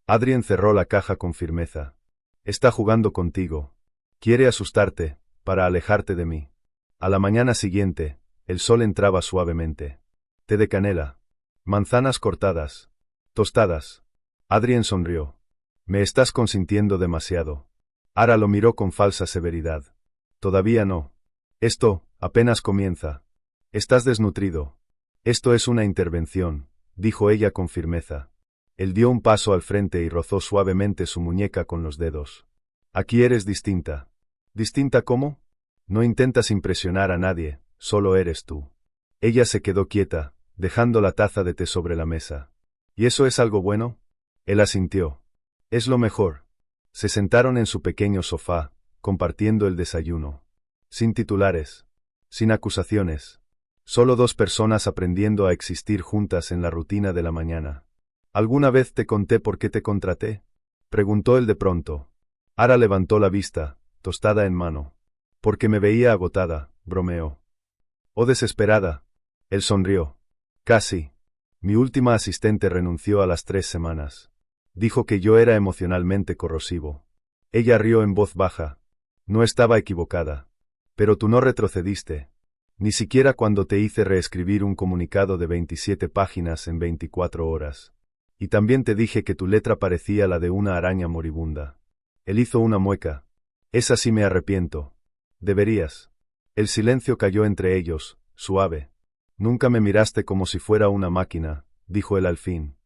Adrien cerró la caja con firmeza. Está jugando contigo. Quiere asustarte, para alejarte de mí. A la mañana siguiente, el sol entraba suavemente. Té de canela. Manzanas cortadas. Tostadas. Adrien sonrió. Me estás consintiendo demasiado. Ara lo miró con falsa severidad. Todavía no. Esto, apenas comienza. Estás desnutrido. Esto es una intervención, dijo ella con firmeza. Él dio un paso al frente y rozó suavemente su muñeca con los dedos. Aquí eres distinta. ¿Distinta cómo? No intentas impresionar a nadie, solo eres tú. Ella se quedó quieta, dejando la taza de té sobre la mesa. ¿Y eso es algo bueno? Él asintió. Es lo mejor. Se sentaron en su pequeño sofá, compartiendo el desayuno. Sin titulares. Sin acusaciones. Solo dos personas aprendiendo a existir juntas en la rutina de la mañana. ¿Alguna vez te conté por qué te contraté? Preguntó él de pronto. Ara levantó la vista, tostada en mano. Porque me veía agotada, bromeó. ¿O desesperada? Él sonrió. Casi. Mi última asistente renunció a las 3 semanas. Dijo que yo era emocionalmente corrosivo. Ella rió en voz baja. No estaba equivocada. Pero tú no retrocediste. Ni siquiera cuando te hice reescribir un comunicado de 27 páginas en 24 horas. Y también te dije que tu letra parecía la de una araña moribunda. Él hizo una mueca. Esa sí me arrepiento. Deberías. El silencio cayó entre ellos, suave. Nunca me miraste como si fuera una máquina, dijo él al fin.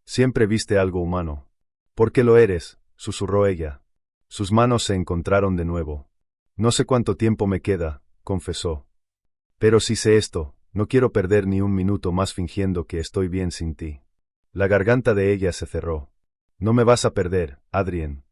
Siempre viste algo humano. ¿Por qué lo eres?, susurró ella. Sus manos se encontraron de nuevo. No sé cuánto tiempo me queda, confesó. Pero si sé esto, no quiero perder ni un minuto más fingiendo que estoy bien sin ti. La garganta de ella se cerró. No me vas a perder, Adrien.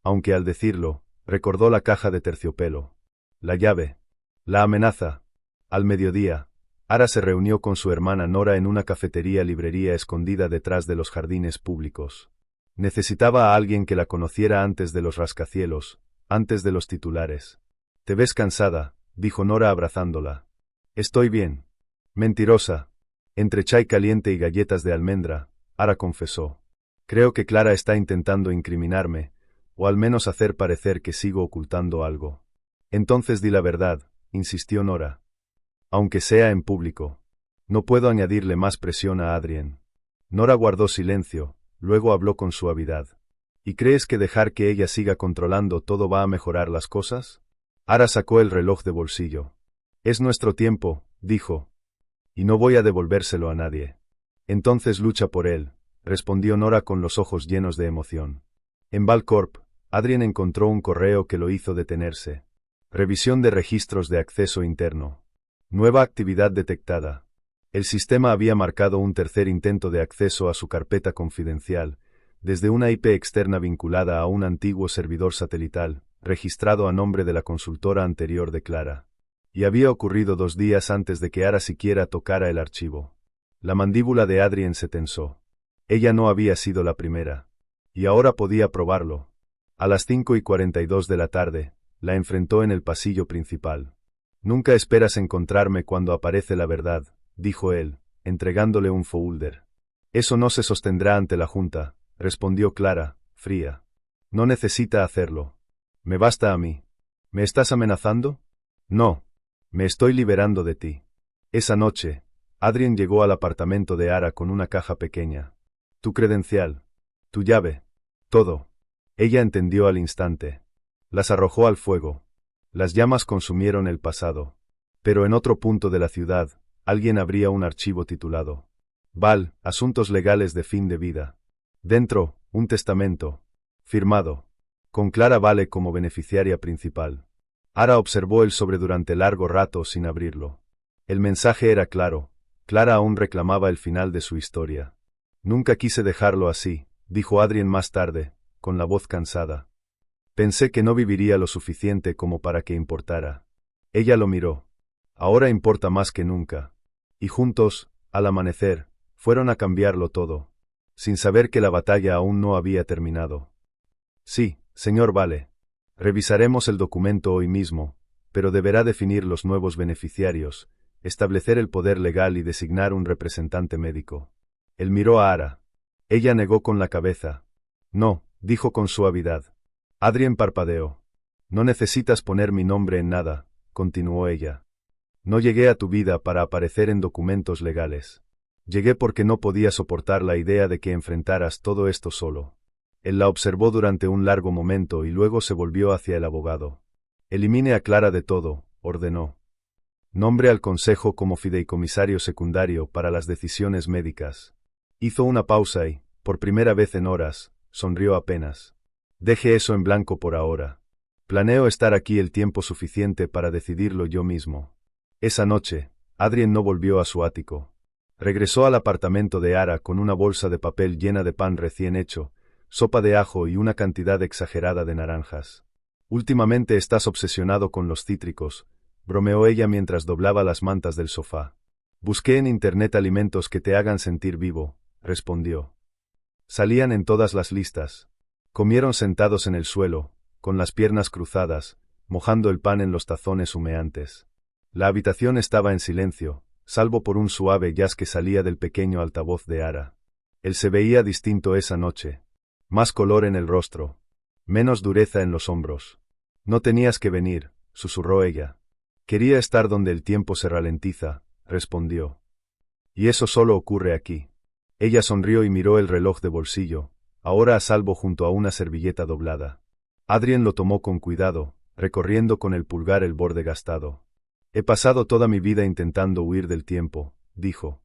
Aunque al decirlo, recordó la caja de terciopelo. La llave. La amenaza. Al mediodía, Ara se reunió con su hermana Nora en una cafetería-librería escondida detrás de los jardines públicos. Necesitaba a alguien que la conociera antes de los rascacielos, antes de los titulares. «Te ves cansada», dijo Nora abrazándola. «Estoy bien». «Mentirosa». Entre chai caliente y galletas de almendra, Ara confesó. «Creo que Clara está intentando incriminarme, o al menos hacer parecer que sigo ocultando algo». «Entonces di la verdad», insistió Nora. «Aunque sea en público. No puedo añadirle más presión a Adrien». Nora guardó silencio, luego habló con suavidad. «¿Y crees que dejar que ella siga controlando todo va a mejorar las cosas?» Ara sacó el reloj de bolsillo. «Es nuestro tiempo», dijo. «Y no voy a devolvérselo a nadie». «Entonces lucha por él», respondió Nora con los ojos llenos de emoción. En Valcorp, Adrien encontró un correo que lo hizo detenerse. Revisión de registros de acceso interno. Nueva actividad detectada. El sistema había marcado un tercer intento de acceso a su carpeta confidencial, desde una IP externa vinculada a un antiguo servidor satelital, registrado a nombre de la consultora anterior de Clara. Y había ocurrido 2 días antes de que Ara siquiera tocara el archivo. La mandíbula de Adrien se tensó. Ella no había sido la primera. Y ahora podía probarlo. A las 5:42 de la tarde, la enfrentó en el pasillo principal. «Nunca esperas encontrarme cuando aparece la verdad», dijo él, entregándole un folder. «Eso no se sostendrá ante la Junta», respondió Clara, fría. «No necesita hacerlo. Me basta a mí». «¿Me estás amenazando?» «No. Me estoy liberando de ti». Esa noche, Adrien llegó al apartamento de Ara con una caja pequeña. «Tu credencial. Tu llave. Todo». Ella entendió al instante. Las arrojó al fuego. Las llamas consumieron el pasado. Pero en otro punto de la ciudad, alguien abría un archivo titulado Val, Asuntos Legales de Fin de Vida. Dentro, un testamento. Firmado. Con Clara Vale como beneficiaria principal. Ara observó el sobre durante largo rato sin abrirlo. El mensaje era claro. Clara aún reclamaba el final de su historia. «Nunca quise dejarlo así», dijo Adrien más tarde, con la voz cansada. «Pensé que no viviría lo suficiente como para que importara». Ella lo miró. «Ahora importa más que nunca». Y juntos, al amanecer, fueron a cambiarlo todo, sin saber que la batalla aún no había terminado. «Sí, señor Vale. Revisaremos el documento hoy mismo, pero deberá definir los nuevos beneficiarios, establecer el poder legal y designar un representante médico». Él miró a Ara. Ella negó con la cabeza. «No», dijo con suavidad. Adrien parpadeó. «No necesitas poner mi nombre en nada», continuó ella. «No llegué a tu vida para aparecer en documentos legales. Llegué porque no podía soportar la idea de que enfrentaras todo esto solo». Él la observó durante un largo momento y luego se volvió hacia el abogado. «Elimine a Clara de todo», ordenó. «Nombre al consejo como fideicomisario secundario para las decisiones médicas». Hizo una pausa y, por primera vez en horas, sonrió apenas. «Deje eso en blanco por ahora. Planeo estar aquí el tiempo suficiente para decidirlo yo mismo». Esa noche, Adrien no volvió a su ático. Regresó al apartamento de Ara con una bolsa de papel llena de pan recién hecho, sopa de ajo y una cantidad exagerada de naranjas. «Últimamente estás obsesionado con los cítricos», bromeó ella mientras doblaba las mantas del sofá. Busqué en internet alimentos que te hagan sentir vivo, respondió. Salían en todas las listas. Comieron sentados en el suelo, con las piernas cruzadas, mojando el pan en los tazones humeantes. La habitación estaba en silencio, salvo por un suave jazz que salía del pequeño altavoz de Ara. Él se veía distinto esa noche. Más color en el rostro. Menos dureza en los hombros. No tenías que venir, susurró ella. Quería estar donde el tiempo se ralentiza, respondió. Y eso solo ocurre aquí. Ella sonrió y miró el reloj de bolsillo, ahora a salvo junto a una servilleta doblada. Adrien lo tomó con cuidado, recorriendo con el pulgar el borde gastado. He pasado toda mi vida intentando huir del tiempo, dijo.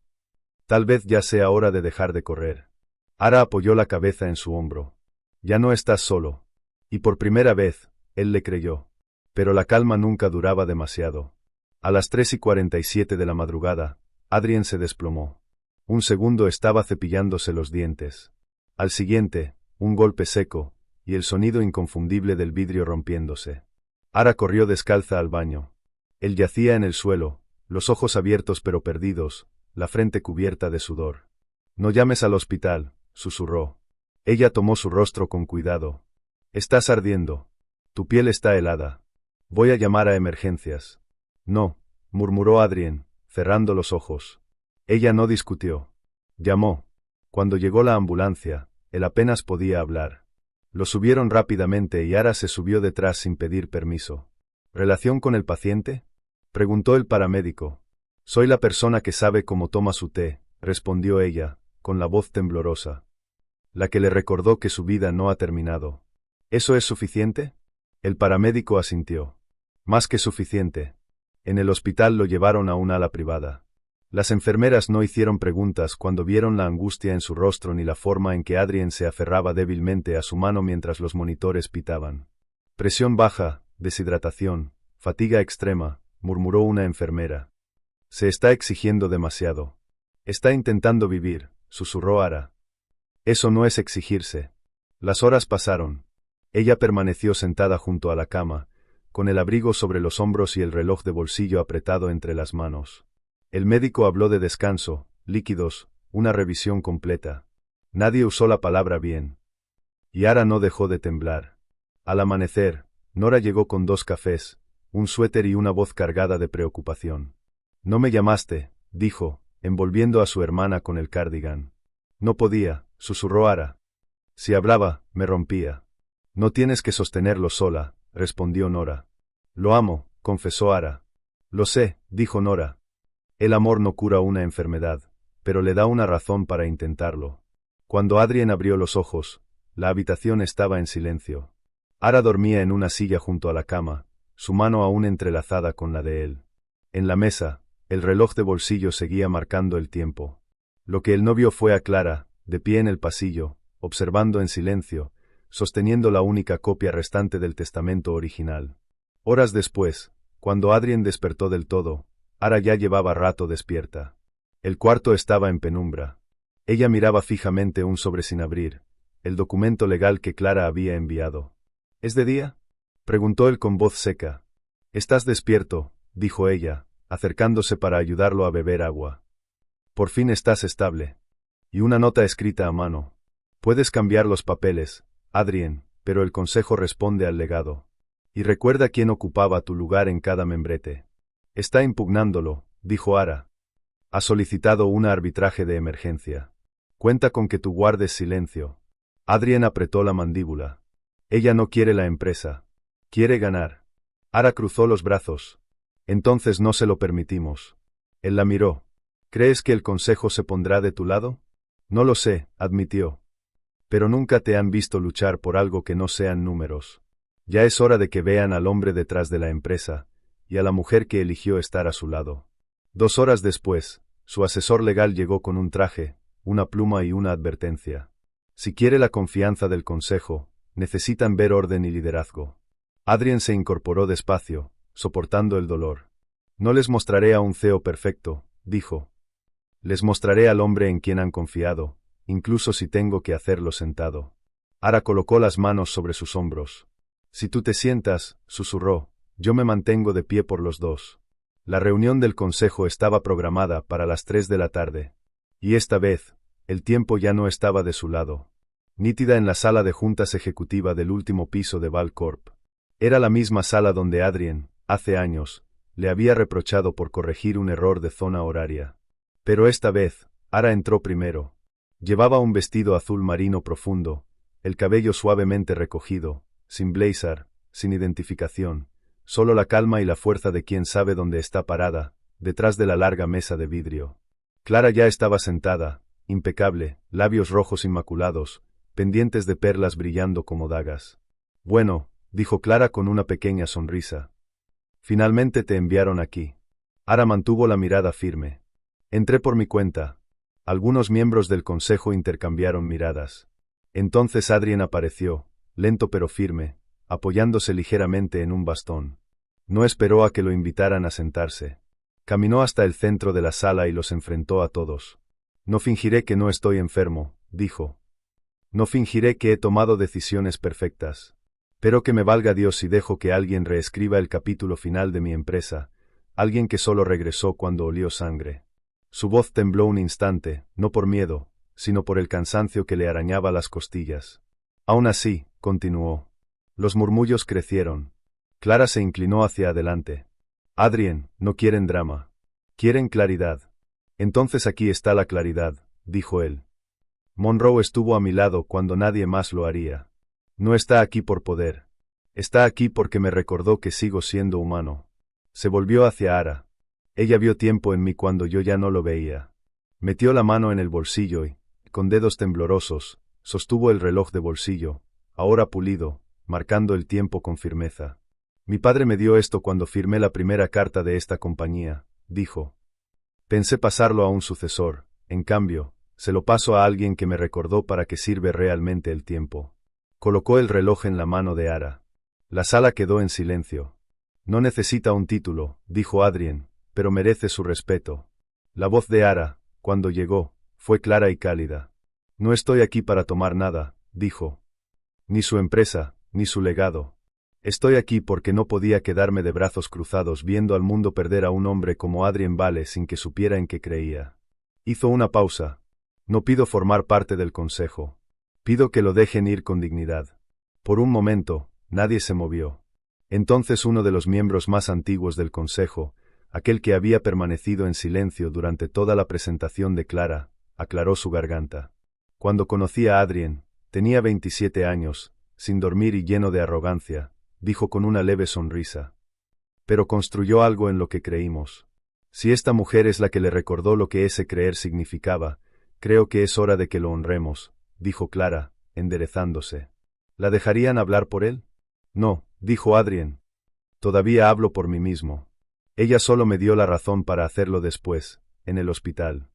Tal vez ya sea hora de dejar de correr. Ara apoyó la cabeza en su hombro. Ya no estás solo. Y por primera vez, él le creyó. Pero la calma nunca duraba demasiado. A las 3:47 de la madrugada, Adrien se desplomó. Un segundo estaba cepillándose los dientes. Al siguiente, un golpe seco, y el sonido inconfundible del vidrio rompiéndose. Ara corrió descalza al baño. Él yacía en el suelo, los ojos abiertos pero perdidos, la frente cubierta de sudor. No llames al hospital, susurró. Ella tomó su rostro con cuidado. Estás ardiendo. Tu piel está helada. Voy a llamar a emergencias. No, murmuró Adrien, cerrando los ojos. Ella no discutió. Llamó. Cuando llegó la ambulancia, él apenas podía hablar. Lo subieron rápidamente y Ara se subió detrás sin pedir permiso. ¿Relación con el paciente?, preguntó el paramédico. Soy la persona que sabe cómo toma su té, respondió ella, con la voz temblorosa. La que le recordó que su vida no ha terminado. ¿Eso es suficiente? El paramédico asintió. Más que suficiente. En el hospital lo llevaron a un ala privada. Las enfermeras no hicieron preguntas cuando vieron la angustia en su rostro ni la forma en que Adrien se aferraba débilmente a su mano mientras los monitores pitaban. Presión baja, deshidratación, fatiga extrema, murmuró una enfermera. Se está exigiendo demasiado. Está intentando vivir, susurró Ara. Eso no es exigirse. Las horas pasaron. Ella permaneció sentada junto a la cama, con el abrigo sobre los hombros y el reloj de bolsillo apretado entre las manos. El médico habló de descanso, líquidos, una revisión completa. Nadie usó la palabra bien. Y Ara no dejó de temblar. Al amanecer, Nora llegó con 2 cafés, un suéter y una voz cargada de preocupación. No me llamaste, dijo, envolviendo a su hermana con el cardigan. No podía, susurró Ara. Si hablaba, me rompía. No tienes que sostenerlo sola, respondió Nora. Lo amo, confesó Ara. Lo sé, dijo Nora. El amor no cura una enfermedad, pero le da una razón para intentarlo. Cuando Adrien abrió los ojos, la habitación estaba en silencio. Ara dormía en una silla junto a la cama, su mano aún entrelazada con la de él. En la mesa, el reloj de bolsillo seguía marcando el tiempo. Lo que él no vio fue a Clara, de pie en el pasillo, observando en silencio, sosteniendo la única copia restante del testamento original. Horas después, cuando Adrien despertó del todo, Ara ya llevaba rato despierta. El cuarto estaba en penumbra. Ella miraba fijamente un sobre sin abrir, el documento legal que Clara había enviado. ¿Es de día?, preguntó él con voz seca. Estás despierto, dijo ella, acercándose para ayudarlo a beber agua. Por fin estás estable. Y una nota escrita a mano. Puedes cambiar los papeles, Adrien, pero el consejo responde al legado. Y recuerda quién ocupaba tu lugar en cada membrete. Está impugnándolo, dijo Ara. Ha solicitado un arbitraje de emergencia. Cuenta con que tú guardes silencio. Adrien apretó la mandíbula. Ella no quiere la empresa. Quiere ganar. Ara cruzó los brazos. Entonces no se lo permitimos. Él la miró. ¿Crees que el consejo se pondrá de tu lado? No lo sé, admitió. Pero nunca te han visto luchar por algo que no sean números. Ya es hora de que vean al hombre detrás de la empresa, y a la mujer que eligió estar a su lado. 2 horas después, su asesor legal llegó con un traje, una pluma y una advertencia. Si quiere la confianza del consejo, necesitan ver orden y liderazgo. Adrien se incorporó despacio, soportando el dolor. No les mostraré a un CEO perfecto, dijo. Les mostraré al hombre en quien han confiado, incluso si tengo que hacerlo sentado. Ara colocó las manos sobre sus hombros. Si tú te sientas, susurró, Yo me mantengo de pie por los dos. La reunión del consejo estaba programada para las 3 de la tarde. Y esta vez, el tiempo ya no estaba de su lado. Nítida en la sala de juntas ejecutiva del último piso de Valcorp. Era la misma sala donde Adrien, hace años, le había reprochado por corregir un error de zona horaria. Pero esta vez, Ara entró primero. Llevaba un vestido azul marino profundo, el cabello suavemente recogido, sin blazer, sin identificación, solo la calma y la fuerza de quien sabe dónde está parada, detrás de la larga mesa de vidrio. Clara ya estaba sentada, impecable, labios rojos inmaculados, pendientes de perlas brillando como dagas. Bueno, dijo Clara con una pequeña sonrisa. Finalmente te enviaron aquí. Ara mantuvo la mirada firme. Entré por mi cuenta. Algunos miembros del consejo intercambiaron miradas. Entonces Adrien apareció, lento pero firme, apoyándose ligeramente en un bastón. No esperó a que lo invitaran a sentarse. Caminó hasta el centro de la sala y los enfrentó a todos. No fingiré que no estoy enfermo, dijo. No fingiré que he tomado decisiones perfectas. Pero que me valga Dios si dejo que alguien reescriba el capítulo final de mi empresa, alguien que solo regresó cuando olió sangre. Su voz tembló un instante, no por miedo, sino por el cansancio que le arañaba las costillas. Aún así, continuó. Los murmullos crecieron. Clara se inclinó hacia adelante. Adrien, no quieren drama. Quieren claridad. Entonces aquí está la claridad, dijo él. Monroe estuvo a mi lado cuando nadie más lo haría. No está aquí por poder. Está aquí porque me recordó que sigo siendo humano. Se volvió hacia Ara. Ella vio tiempo en mí cuando yo ya no lo veía. Metió la mano en el bolsillo y, con dedos temblorosos, sostuvo el reloj de bolsillo, ahora pulido, marcando el tiempo con firmeza. Mi padre me dio esto cuando firmé la primera carta de esta compañía, dijo. Pensé pasarlo a un sucesor, en cambio, se lo paso a alguien que me recordó para qué sirve realmente el tiempo. Colocó el reloj en la mano de Ara. La sala quedó en silencio. No necesita un título, dijo Adrien, pero merece su respeto. La voz de Ara, cuando llegó, fue clara y cálida. No estoy aquí para tomar nada, dijo. Ni su empresa, ni su legado. Estoy aquí porque no podía quedarme de brazos cruzados viendo al mundo perder a un hombre como Adrien Vale sin que supiera en qué creía. Hizo una pausa. No pido formar parte del consejo. Pido que lo dejen ir con dignidad. Por un momento, nadie se movió. Entonces uno de los miembros más antiguos del consejo, aquel que había permanecido en silencio durante toda la presentación de Clara, aclaró su garganta. Cuando conocí a Adrien, tenía 27 años, sin dormir y lleno de arrogancia, dijo con una leve sonrisa. Pero construyó algo en lo que creímos. Si esta mujer es la que le recordó lo que ese creer significaba, creo que es hora de que lo honremos, dijo Clara, enderezándose. ¿La dejarían hablar por él? No, dijo Adrien. Todavía hablo por mí mismo. Ella solo me dio la razón para hacerlo después, en el hospital.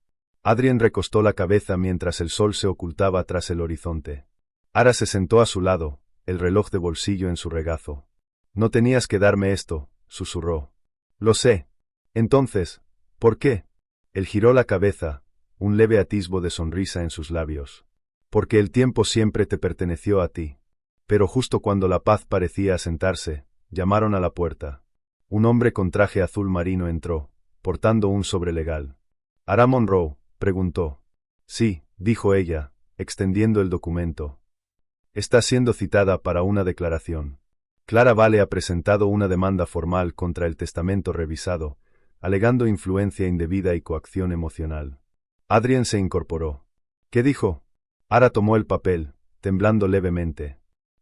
Adrien recostó la cabeza mientras el sol se ocultaba tras el horizonte. Ara se sentó a su lado, el reloj de bolsillo en su regazo. No tenías que darme esto, susurró. Lo sé. Entonces, ¿por qué? Él giró la cabeza, un leve atisbo de sonrisa en sus labios. Porque el tiempo siempre te perteneció a ti. Pero justo cuando la paz parecía asentarse, llamaron a la puerta. Un hombre con traje azul marino entró, portando un sobre legal. ¿Ara Monroe?, preguntó. Sí, dijo ella, extendiendo el documento. Está siendo citada para una declaración. Clara Vale ha presentado una demanda formal contra el testamento revisado, alegando influencia indebida y coacción emocional. Adrien se incorporó. ¿Qué dijo? Ara tomó el papel, temblando levemente.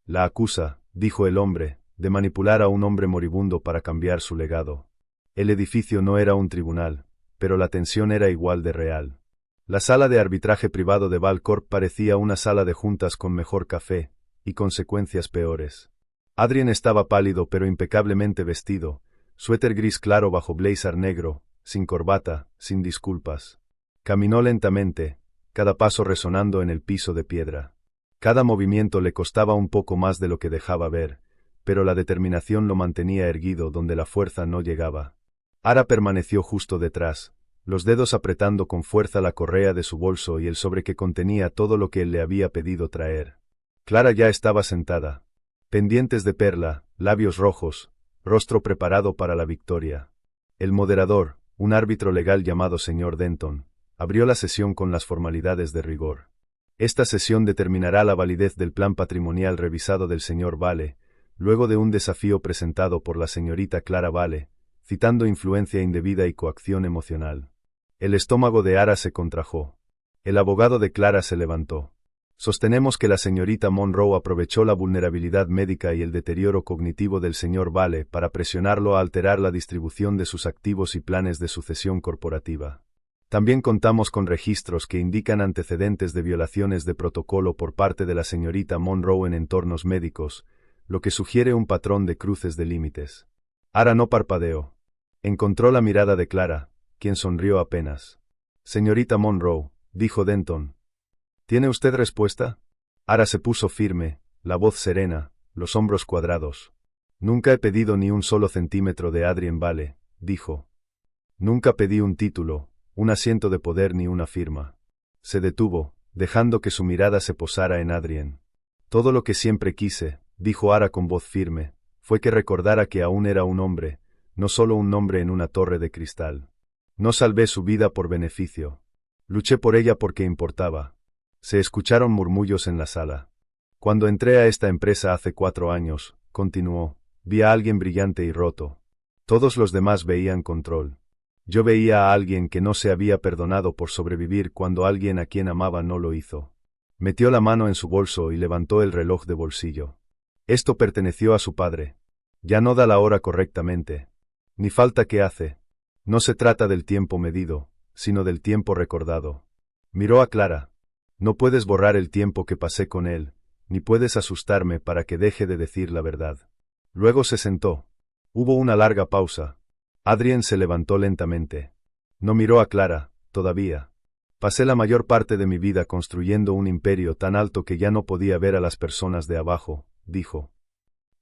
La acusa, dijo el hombre, de manipular a un hombre moribundo para cambiar su legado. El edificio no era un tribunal, pero la tensión era igual de real. La sala de arbitraje privado de Valcorp parecía una sala de juntas con mejor café, y consecuencias peores. Adrien estaba pálido pero impecablemente vestido, suéter gris claro bajo blazer negro, sin corbata, sin disculpas. Caminó lentamente, cada paso resonando en el piso de piedra. Cada movimiento le costaba un poco más de lo que dejaba ver, pero la determinación lo mantenía erguido donde la fuerza no llegaba. Ara permaneció justo detrás, los dedos apretando con fuerza la correa de su bolso y el sobre que contenía todo lo que él le había pedido traer. Clara ya estaba sentada. Pendientes de perla, labios rojos, rostro preparado para la victoria. El moderador, un árbitro legal llamado señor Denton, abrió la sesión con las formalidades de rigor. Esta sesión determinará la validez del plan patrimonial revisado del señor Vale, luego de un desafío presentado por la señorita Clara Vale, citando influencia indebida y coacción emocional. El estómago de Ara se contrajo. El abogado de Clara se levantó. Sostenemos que la señorita Monroe aprovechó la vulnerabilidad médica y el deterioro cognitivo del señor Vale para presionarlo a alterar la distribución de sus activos y planes de sucesión corporativa. También contamos con registros que indican antecedentes de violaciones de protocolo por parte de la señorita Monroe en entornos médicos, lo que sugiere un patrón de cruces de límites. Ara no parpadeó. Encontró la mirada de Clara, quien sonrió apenas. Señorita Monroe, dijo Denton. ¿Tiene usted respuesta? Ara se puso firme, la voz serena, los hombros cuadrados. Nunca he pedido ni un solo centímetro de Adrien Vale, dijo. Nunca pedí un título, un asiento de poder ni una firma. Se detuvo, dejando que su mirada se posara en Adrien. Todo lo que siempre quise, dijo Ara con voz firme, fue que recordara que aún era un hombre, no solo un nombre en una torre de cristal. No salvé su vida por beneficio. Luché por ella porque importaba. Se escucharon murmullos en la sala. Cuando entré a esta empresa hace 4 años, continuó, vi a alguien brillante y roto. Todos los demás veían control. Yo veía a alguien que no se había perdonado por sobrevivir cuando alguien a quien amaba no lo hizo. Metió la mano en su bolso y levantó el reloj de bolsillo. Esto perteneció a su padre. Ya no da la hora correctamente. Ni falta que hace. No se trata del tiempo medido, sino del tiempo recordado. Miró a Clara. No puedes borrar el tiempo que pasé con él, ni puedes asustarme para que deje de decir la verdad. Luego se sentó. Hubo una larga pausa. Adrien se levantó lentamente. No miró a Clara, todavía. Pasé la mayor parte de mi vida construyendo un imperio tan alto que ya no podía ver a las personas de abajo, dijo.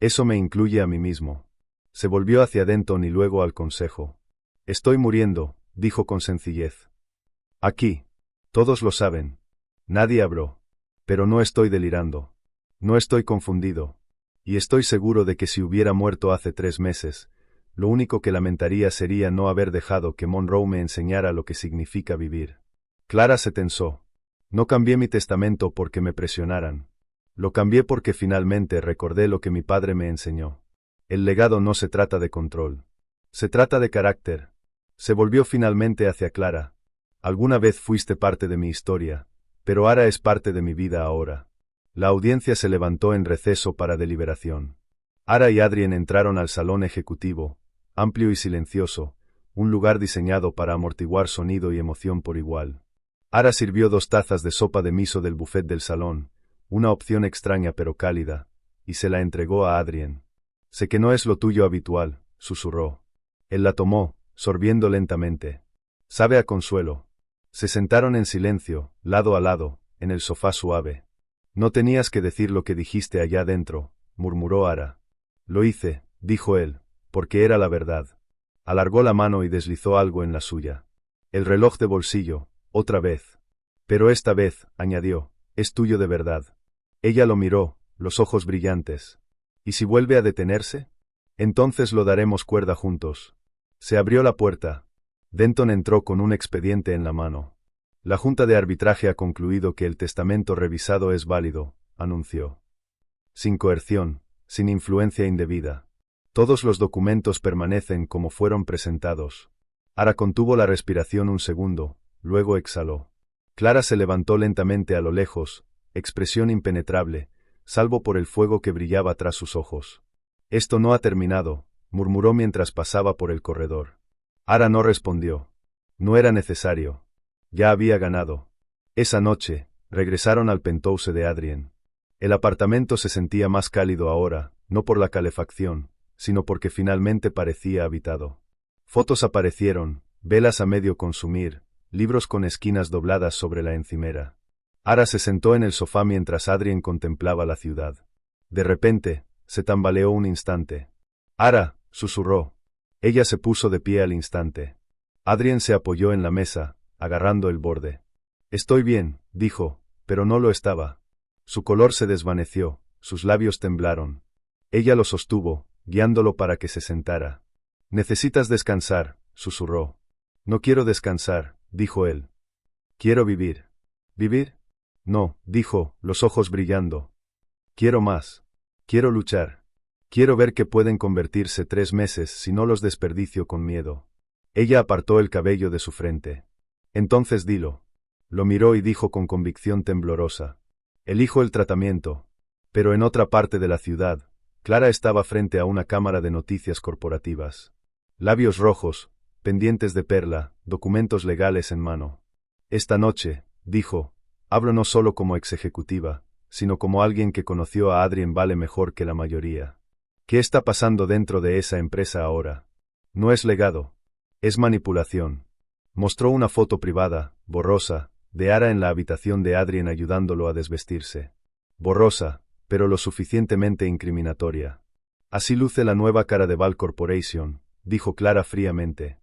Eso me incluye a mí mismo. Se volvió hacia Denton y luego al consejo. Estoy muriendo, dijo con sencillez. Aquí. Todos lo saben. Nadie habló. Pero no estoy delirando. No estoy confundido. Y estoy seguro de que si hubiera muerto hace 3 meses, lo único que lamentaría sería no haber dejado que Monroe me enseñara lo que significa vivir. Clara se tensó. No cambié mi testamento porque me presionaran. Lo cambié porque finalmente recordé lo que mi padre me enseñó. El legado no se trata de control. Se trata de carácter. Se volvió finalmente hacia Clara. Alguna vez fuiste parte de mi historia, pero Ara es parte de mi vida ahora. La audiencia se levantó en receso para deliberación. Ara y Adrien entraron al salón ejecutivo, amplio y silencioso, un lugar diseñado para amortiguar sonido y emoción por igual. Ara sirvió 2 tazas de sopa de miso del buffet del salón, una opción extraña pero cálida, y se la entregó a Adrien. Sé que no es lo tuyo habitual, susurró. Él la tomó, sorbiendo lentamente. Sabe a consuelo. Se sentaron en silencio, lado a lado, en el sofá suave. No tenías que decir lo que dijiste allá dentro, murmuró Ara. Lo hice, dijo él, porque era la verdad. Alargó la mano y deslizó algo en la suya. El reloj de bolsillo, otra vez. Pero esta vez, añadió, es tuyo de verdad. Ella lo miró, los ojos brillantes. ¿Y si vuelve a detenerse? Entonces lo daremos cuerda juntos. Se abrió la puerta. Denton entró con un expediente en la mano. La Junta de Arbitraje ha concluido que el testamento revisado es válido, anunció. Sin coerción, sin influencia indebida. Todos los documentos permanecen como fueron presentados. Ara contuvo la respiración un segundo, luego exhaló. Clara se levantó lentamente a lo lejos, expresión impenetrable, salvo por el fuego que brillaba tras sus ojos. Esto no ha terminado, murmuró mientras pasaba por el corredor. Ara no respondió. No era necesario. Ya había ganado. Esa noche, regresaron al penthouse de Adrien. El apartamento se sentía más cálido ahora, no por la calefacción, sino porque finalmente parecía habitado. Fotos aparecieron, velas a medio consumir, libros con esquinas dobladas sobre la encimera. Ara se sentó en el sofá mientras Adrien contemplaba la ciudad. De repente, se tambaleó un instante. Ara, susurró. Ella se puso de pie al instante. Adrien se apoyó en la mesa, agarrando el borde. Estoy bien, dijo, pero no lo estaba. Su color se desvaneció, sus labios temblaron. Ella lo sostuvo, guiándolo para que se sentara. Necesitas descansar, susurró. No quiero descansar, dijo él. Quiero vivir. ¿Vivir? No, dijo, los ojos brillando. Quiero más. Quiero luchar. Quiero ver que pueden convertirse 3 meses si no los desperdicio con miedo. Ella apartó el cabello de su frente. Entonces dilo. Lo miró y dijo con convicción temblorosa. Elijo el tratamiento. Pero en otra parte de la ciudad, Clara estaba frente a una cámara de noticias corporativas. Labios rojos, pendientes de perla, documentos legales en mano. Esta noche, dijo, hablo no solo como ex ejecutiva, sino como alguien que conoció a Adrien Vale mejor que la mayoría. ¿Qué está pasando dentro de esa empresa ahora? No es legado. Es manipulación. Mostró una foto privada, borrosa, de Ara en la habitación de Adrien ayudándolo a desvestirse. Borrosa, pero lo suficientemente incriminatoria. Así luce la nueva cara de Val Corporation, dijo Clara fríamente.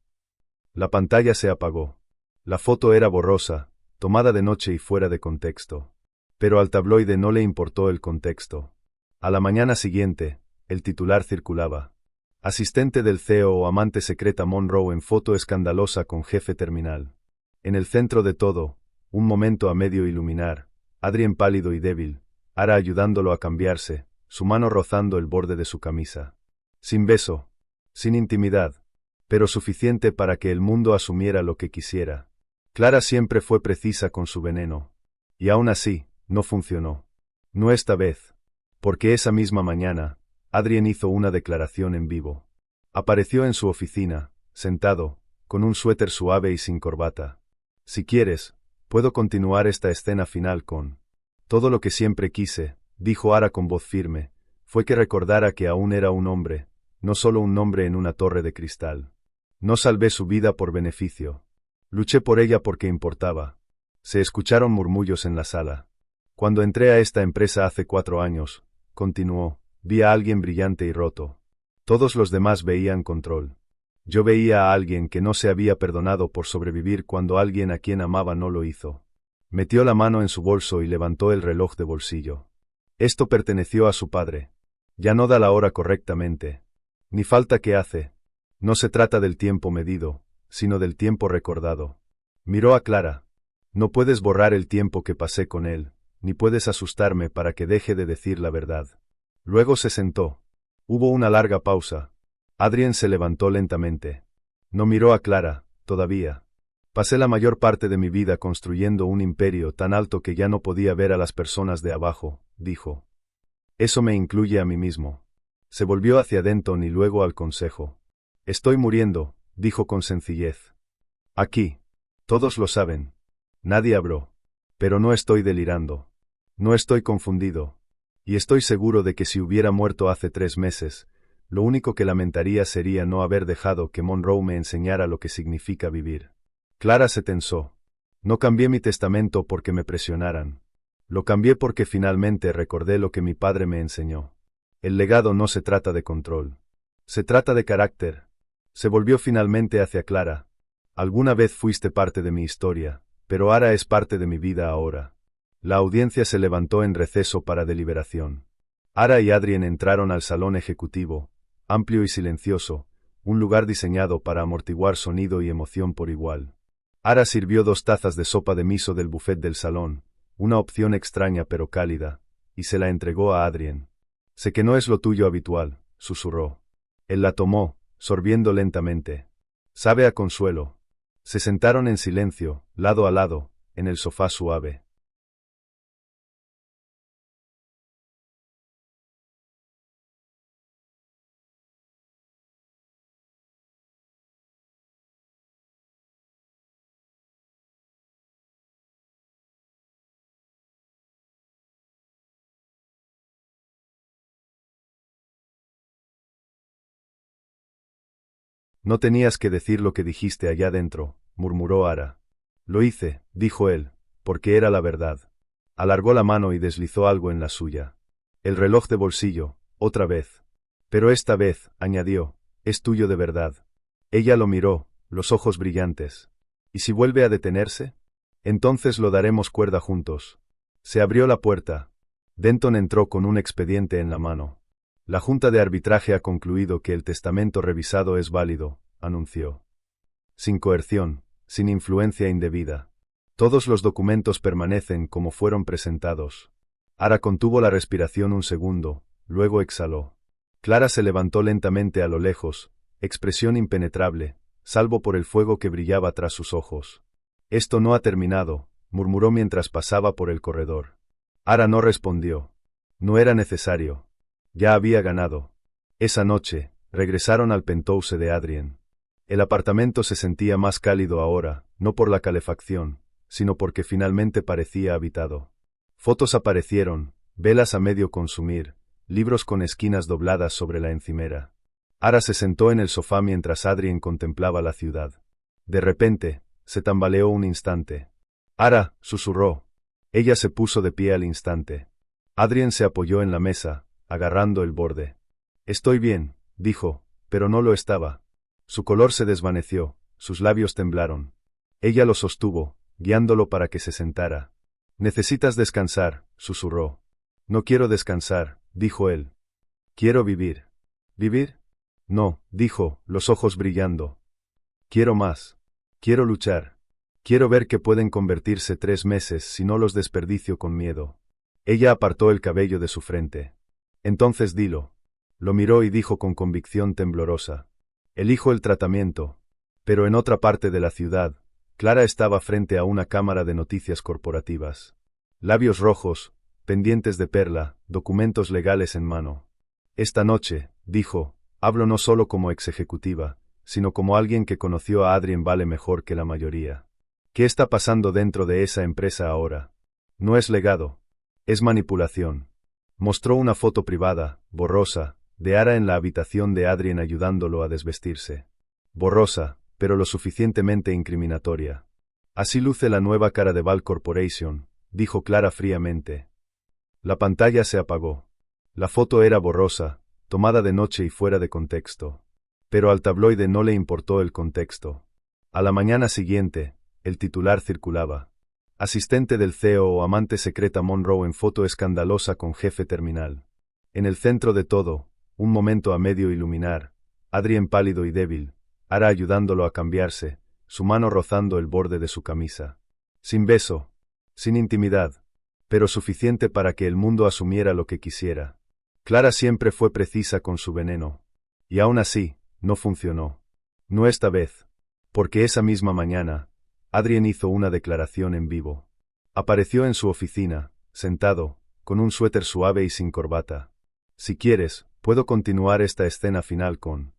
La pantalla se apagó. La foto era borrosa, tomada de noche y fuera de contexto. Pero al tabloide no le importó el contexto. A la mañana siguiente, el titular circulaba. Asistente del CEO o amante secreta Monroe en foto escandalosa con jefe terminal. En el centro de todo, un momento a medio iluminar, Adrien pálido y débil, Ara ayudándolo a cambiarse, su mano rozando el borde de su camisa. Sin beso, sin intimidad, pero suficiente para que el mundo asumiera lo que quisiera. Clara siempre fue precisa con su veneno. Y aún así, no funcionó. No esta vez. Porque esa misma mañana, Adrien hizo una declaración en vivo. Apareció en su oficina, sentado, con un suéter suave y sin corbata. Si quieres, puedo continuar esta escena final con... Todo lo que siempre quise, dijo Ara con voz firme, fue que recordara que aún era un hombre, no solo un nombre en una torre de cristal. No salvé su vida por beneficio. Luché por ella porque importaba. Se escucharon murmullos en la sala. Cuando entré a esta empresa hace 4 años, continuó, vi a alguien brillante y roto. Todos los demás veían control. Yo veía a alguien que no se había perdonado por sobrevivir cuando alguien a quien amaba no lo hizo. Metió la mano en su bolso y levantó el reloj de bolsillo. Esto perteneció a su padre. Ya no da la hora correctamente. Ni falta que hace. No se trata del tiempo medido, sino del tiempo recordado. Miró a Clara. No puedes borrar el tiempo que pasé con él, ni puedes asustarme para que deje de decir la verdad. Luego se sentó. Hubo una larga pausa. Adrien se levantó lentamente. No miró a Clara, todavía. Pasé la mayor parte de mi vida construyendo un imperio tan alto que ya no podía ver a las personas de abajo, dijo. Eso me incluye a mí mismo. Se volvió hacia Denton y luego al consejo. Estoy muriendo, dijo con sencillez. Aquí. Todos lo saben. Nadie habló. Pero no estoy delirando. No estoy confundido. Y estoy seguro de que si hubiera muerto hace 3 meses, lo único que lamentaría sería no haber dejado que Monroe me enseñara lo que significa vivir. Clara se tensó. No cambié mi testamento porque me presionaran. Lo cambié porque finalmente recordé lo que mi padre me enseñó. El legado no se trata de control. Se trata de carácter. Se volvió finalmente hacia Clara. Alguna vez fuiste parte de mi historia, pero Ara es parte de mi vida ahora. La audiencia se levantó en receso para deliberación. Ara y Adrien entraron al salón ejecutivo, amplio y silencioso, un lugar diseñado para amortiguar sonido y emoción por igual. Ara sirvió 2 tazas de sopa de miso del buffet del salón, una opción extraña pero cálida, y se la entregó a Adrien. Sé que no es lo tuyo habitual, susurró. Él la tomó, sorbiendo lentamente. Sabe a consuelo. Se sentaron en silencio, lado a lado, en el sofá suave. No tenías que decir lo que dijiste allá dentro, murmuró Ara. Lo hice, dijo él, porque era la verdad. Alargó la mano y deslizó algo en la suya. El reloj de bolsillo, otra vez. Pero esta vez, añadió, es tuyo de verdad. Ella lo miró, los ojos brillantes. ¿Y si vuelve a detenerse? Entonces lo daremos cuerda juntos. Se abrió la puerta. Denton entró con un expediente en la mano. La Junta de Arbitraje ha concluido que el testamento revisado es válido, anunció. Sin coerción, sin influencia indebida. Todos los documentos permanecen como fueron presentados. Ara contuvo la respiración un segundo, luego exhaló. Clara se levantó lentamente a lo lejos, expresión impenetrable, salvo por el fuego que brillaba tras sus ojos. Esto no ha terminado, murmuró mientras pasaba por el corredor. Ara no respondió. No era necesario. Ya había ganado. Esa noche, regresaron al penthouse de Adrien. El apartamento se sentía más cálido ahora, no por la calefacción, sino porque finalmente parecía habitado. Fotos aparecieron, velas a medio consumir, libros con esquinas dobladas sobre la encimera. Ara se sentó en el sofá mientras Adrien contemplaba la ciudad. De repente, se tambaleó un instante. Ara, susurró. Ella se puso de pie al instante. Adrien se apoyó en la mesa, agarrando el borde. Estoy bien, dijo, pero no lo estaba. Su color se desvaneció, sus labios temblaron. Ella lo sostuvo, guiándolo para que se sentara. Necesitas descansar, susurró. No quiero descansar, dijo él. Quiero vivir. ¿Vivir? No, dijo, los ojos brillando. Quiero más. Quiero luchar. Quiero ver que pueden convertirse 3 meses si no los desperdicio con miedo. Ella apartó el cabello de su frente. Entonces dilo. Lo miró y dijo con convicción temblorosa. Elijo el tratamiento. Pero en otra parte de la ciudad, Clara estaba frente a una cámara de noticias corporativas. Labios rojos, pendientes de perla, documentos legales en mano. Esta noche, dijo, hablo no solo como ex ejecutiva, sino como alguien que conoció a Adrien Vale mejor que la mayoría. ¿Qué está pasando dentro de esa empresa ahora? No es legado. Es manipulación. Mostró una foto privada, borrosa, de Ara en la habitación de Adrien ayudándolo a desvestirse. Borrosa, pero lo suficientemente incriminatoria. Así luce la nueva cara de Val Corporation, dijo Clara fríamente. La pantalla se apagó. La foto era borrosa, tomada de noche y fuera de contexto. Pero al tabloide no le importó el contexto. A la mañana siguiente, el titular circulaba. Asistente del CEO o amante secreta Monroe en foto escandalosa con jefe terminal. En el centro de todo, un momento a medio iluminar, Adrien pálido y débil, Ara ayudándolo a cambiarse, su mano rozando el borde de su camisa. Sin beso, sin intimidad, pero suficiente para que el mundo asumiera lo que quisiera. Clara siempre fue precisa con su veneno. Y aún así, no funcionó. No esta vez. Porque esa misma mañana, Adrien hizo una declaración en vivo. Apareció en su oficina, sentado, con un suéter suave y sin corbata. Si quieres, puedo continuar esta escena final con